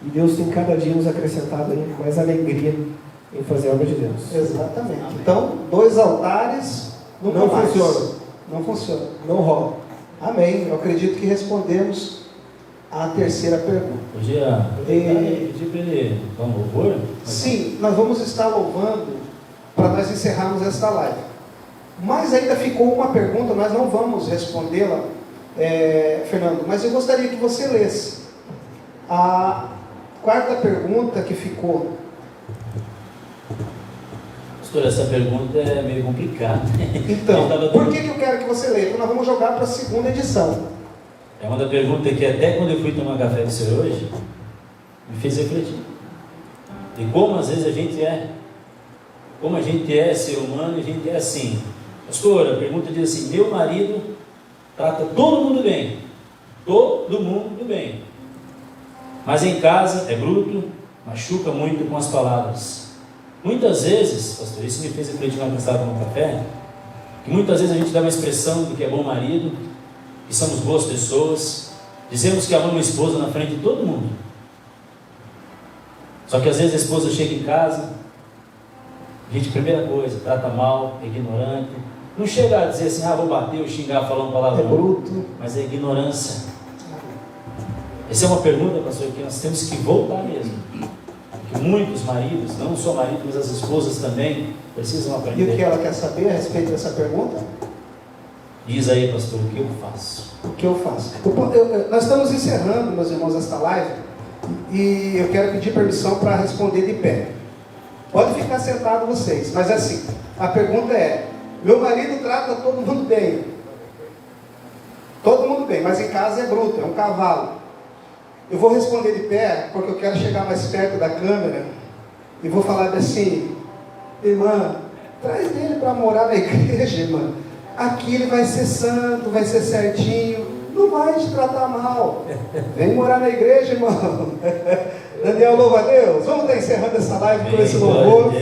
e Deus tem cada dia nos acrescentado aí mais alegria em fazer a obra de Deus. Exatamente. Então, 2 altares não funciona. Não funciona. Não rola. Amém. Eu acredito que respondemos a terceira pergunta. Podia pedir para ele dar um louvor? Sim, nós vamos estar louvando para nós encerrarmos esta live. Mas ainda ficou uma pergunta, nós não vamos respondê-la, Fernando, mas eu gostaria que você lesse a 4ª pergunta que ficou. Pastor, essa pergunta é meio complicada. Então, por que eu quero que você leia? Porque nós vamos jogar para a 2ª edição. É uma pergunta que até quando eu fui tomar café com o senhor hoje, me fez refletir. E como às vezes a gente é ser humano e a gente é assim. Pastor, a pergunta diz assim: meu marido trata todo mundo bem. Todo mundo bem. Mas em casa é bruto, machuca muito com as palavras. Muitas vezes, pastor, isso me fez refletir na pensada no café, que muitas vezes a gente dá uma expressão de que é bom marido, que somos boas pessoas, dizemos que amamos a esposa na frente de todo mundo. Só que às vezes a esposa chega em casa, a gente, primeira coisa, trata mal, é ignorante, não chega a dizer assim: vou bater ou xingar falando palavrão, É bruto, mas é ignorância. Essa é uma pergunta, pastor, que nós temos que voltar mesmo. Porque muitos maridos, não só maridos, mas as esposas também, precisam aprender. e o que ela quer saber a respeito dessa pergunta? Diz aí, pastor, o que eu faço? O que eu faço? Nós estamos encerrando, meus irmãos, esta live, e eu quero pedir permissão para responder de pé. Pode ficar sentado vocês, mas assim, a pergunta é: meu marido trata todo mundo bem. Todo mundo bem, mas em casa é bruto, é um cavalo. Eu vou responder de pé, porque eu quero chegar mais perto da câmera, e vou falar assim: irmã, traz ele para morar na igreja, irmã. Aqui ele vai ser santo, vai ser certinho, não vai te tratar mal. Vem morar na igreja, irmão. Daniel, louva a Deus. Vamos estar encerrando essa live com esse louvor.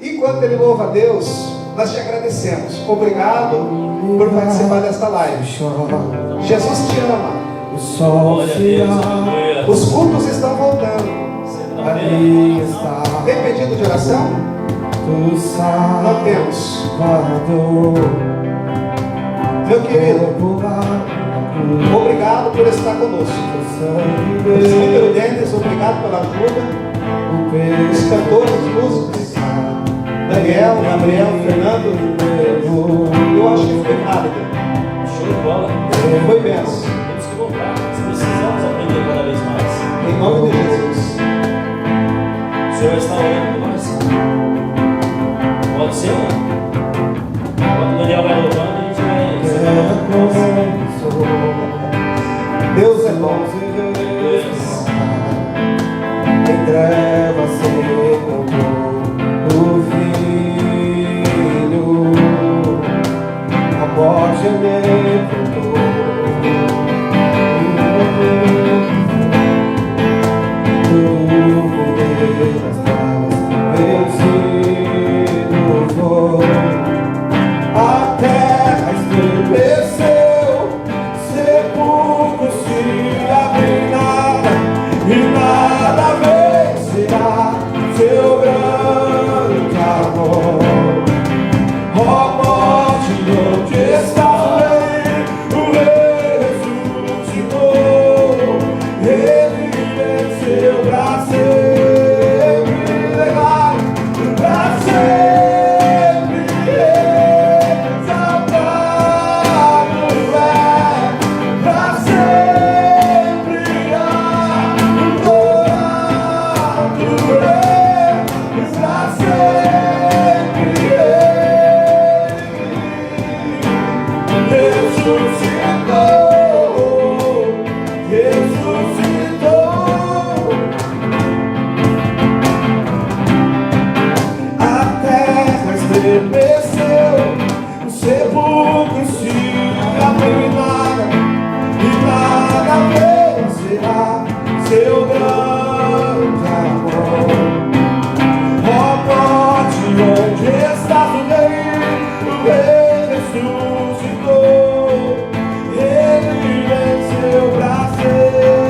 Enquanto ele louva a Deus, nós te agradecemos. Obrigado por participar desta live. Jesus te ama. O sol se Glória a Deus, aleluia. Os cultos estão voltando. ali está. Tem pedido de oração? Tu sabes. Não temos. Guardou. Meu querido, obrigado por estar conosco. Presbítero Dennis, obrigado pela ajuda. Os cantores, músicos, Daniel, Gabriel, Fernando. Eu acho que foi válido. Show de bola. Foi benção. Temos que voltar. Precisamos aprender cada vez mais. Em nome de Jesus. O Senhor está orando por nós. Pode ser, né? Quando o Daniel vai louvando, a gente vai. Deus é bom. Em trevas se encontrou o Filho, a morte me enfrentou. No poder das trevas vencido foi. A terra estremeceu, sepulcros se abriram e nada vencerá seu grande amor. Ó morte, onde está o Rei ressuscitou, ele venceu pra sempre, legado pra sempre, exaltado é, pra sempre adorado é, pra sempre ressuscitou, ressuscitou. A terra estremeceu, o sepulcro se abriu e nada vencerá seu grande amor. Ó morte, onde estás o Rei ressuscitou, ele venceu pra sempre,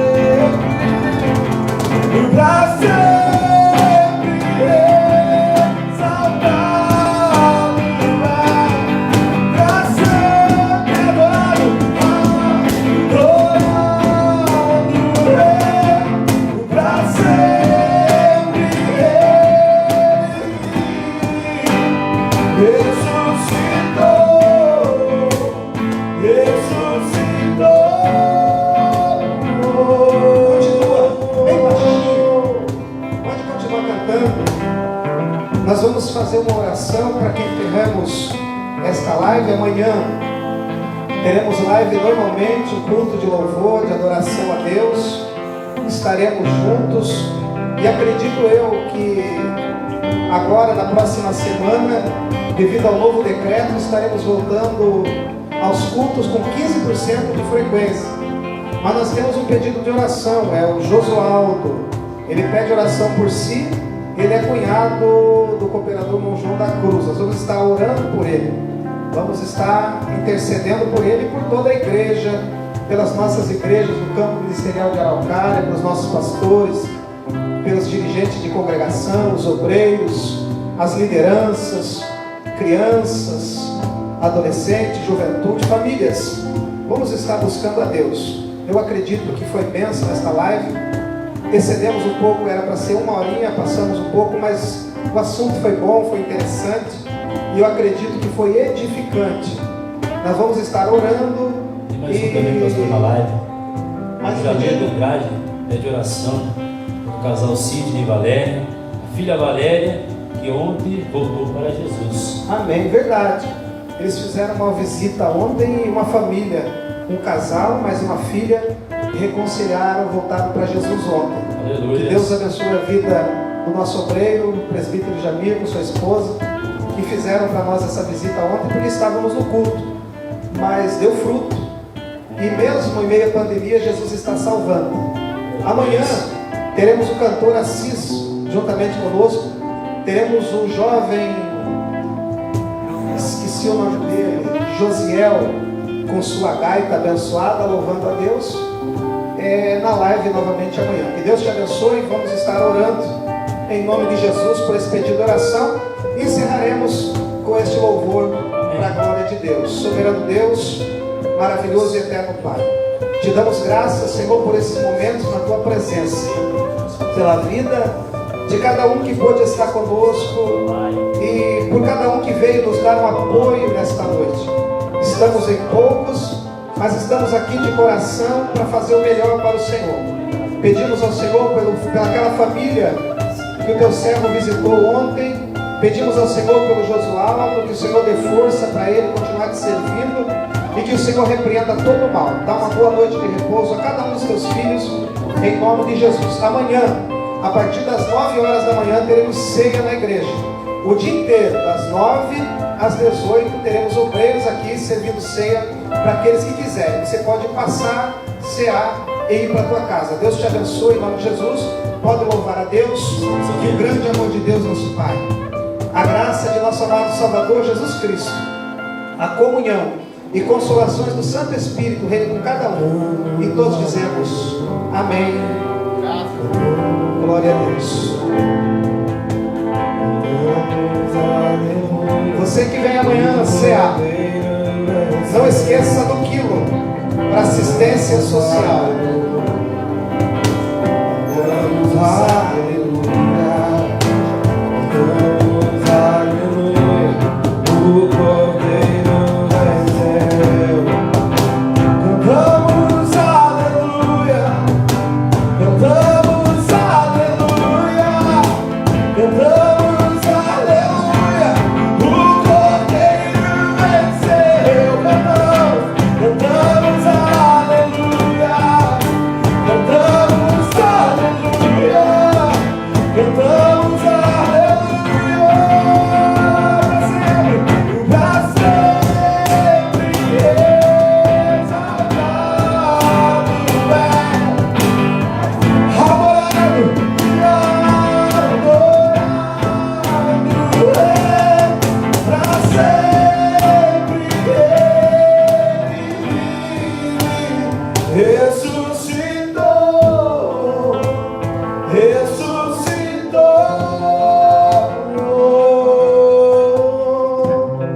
exaltado é, pra sempre adorado é, pra sempre ressuscitou, ressuscitou. Continua, bem baixinho. Pode continuar cantando. Nós vamos fazer uma oração para que encerremos esta live. Amanhã teremos live normalmente, um culto de louvor, de adoração a Deus. Estaremos juntos e acredito eu que agora, na próxima semana, devido ao novo decreto, estaremos voltando aos cultos com 15% de frequência. Mas nós temos um pedido de oração, é o Josualdo. Ele pede oração por si, ele é cunhado do cooperador Mão João da Cruz. Nós vamos estar orando por ele, vamos estar intercedendo por ele e por toda a igreja, pelas nossas igrejas do campo ministerial de Araucária, pelos nossos pastores, pelos dirigentes de congregação, os obreiros, as lideranças, crianças, adolescentes, juventude, famílias. Vamos estar buscando a Deus. Eu acredito que foi bênção nesta live. Excedemos um pouco, era para ser 1 horinha, passamos um pouco, mas o assunto foi bom, foi interessante e eu acredito que foi edificante. Nós vamos estar orando. Tem mais um também, pastor, na live. Mais O Jamil pedido? Andrade pede oração do casal Sidney e Valéria, a filha Valéria, que ontem voltou para Jesus. Amém, verdade. Eles fizeram uma visita ontem e uma família, um casal, mais uma filha, reconciliaram, voltaram para Jesus ontem. Aleluia. Que Deus abençoe a vida do nosso obreiro, o presbítero Jamil, sua esposa, que fizeram para nós essa visita ontem, porque estávamos no culto, mas deu fruto. E mesmo em meio à pandemia, Jesus está salvando. Amanhã teremos o cantor Assis juntamente conosco. Teremos o jovem, esqueci o nome dele, Josiel, com sua gaita abençoada, louvando a Deus. na live novamente amanhã. Que Deus te abençoe. Vamos estar orando em nome de Jesus por esse pedido de oração. E encerraremos com este louvor para a glória de Deus. Soberano Deus, maravilhoso e eterno Pai, te damos graças, Senhor, por esses momentos na tua presença, pela vida de cada um que pôde estar conosco e por cada um que veio nos dar um apoio nesta noite. Estamos em poucos, mas estamos aqui de coração para fazer o melhor para o Senhor. Pedimos ao Senhor pelaquela família que o teu servo visitou ontem. Pedimos ao Senhor pelo Josualdo, que o Senhor dê força para ele continuar te servindo e que o Senhor repreenda todo o mal. Dá uma boa noite de repouso a cada um dos teus filhos, em nome de Jesus. Amanhã, a partir das 9 horas da manhã, teremos ceia na igreja. O dia inteiro, das 9 às 18, teremos obreiros aqui servindo ceia para aqueles que quiserem. Você pode passar, cear e ir para a tua casa. Deus te abençoe em nome de Jesus. Pode louvar a Deus e o grande amor de Deus, nosso Pai, a graça de nosso amado Salvador Jesus Cristo, a comunhão e consolações do Santo Espírito reine com cada um. E todos dizemos amém. Glória a Deus. Você que vem amanhã cear, não esqueça do quilo para assistência social.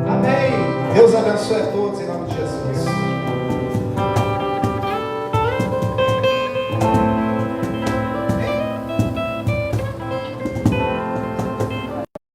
Amém. Deus abençoe a todos em nome de Jesus.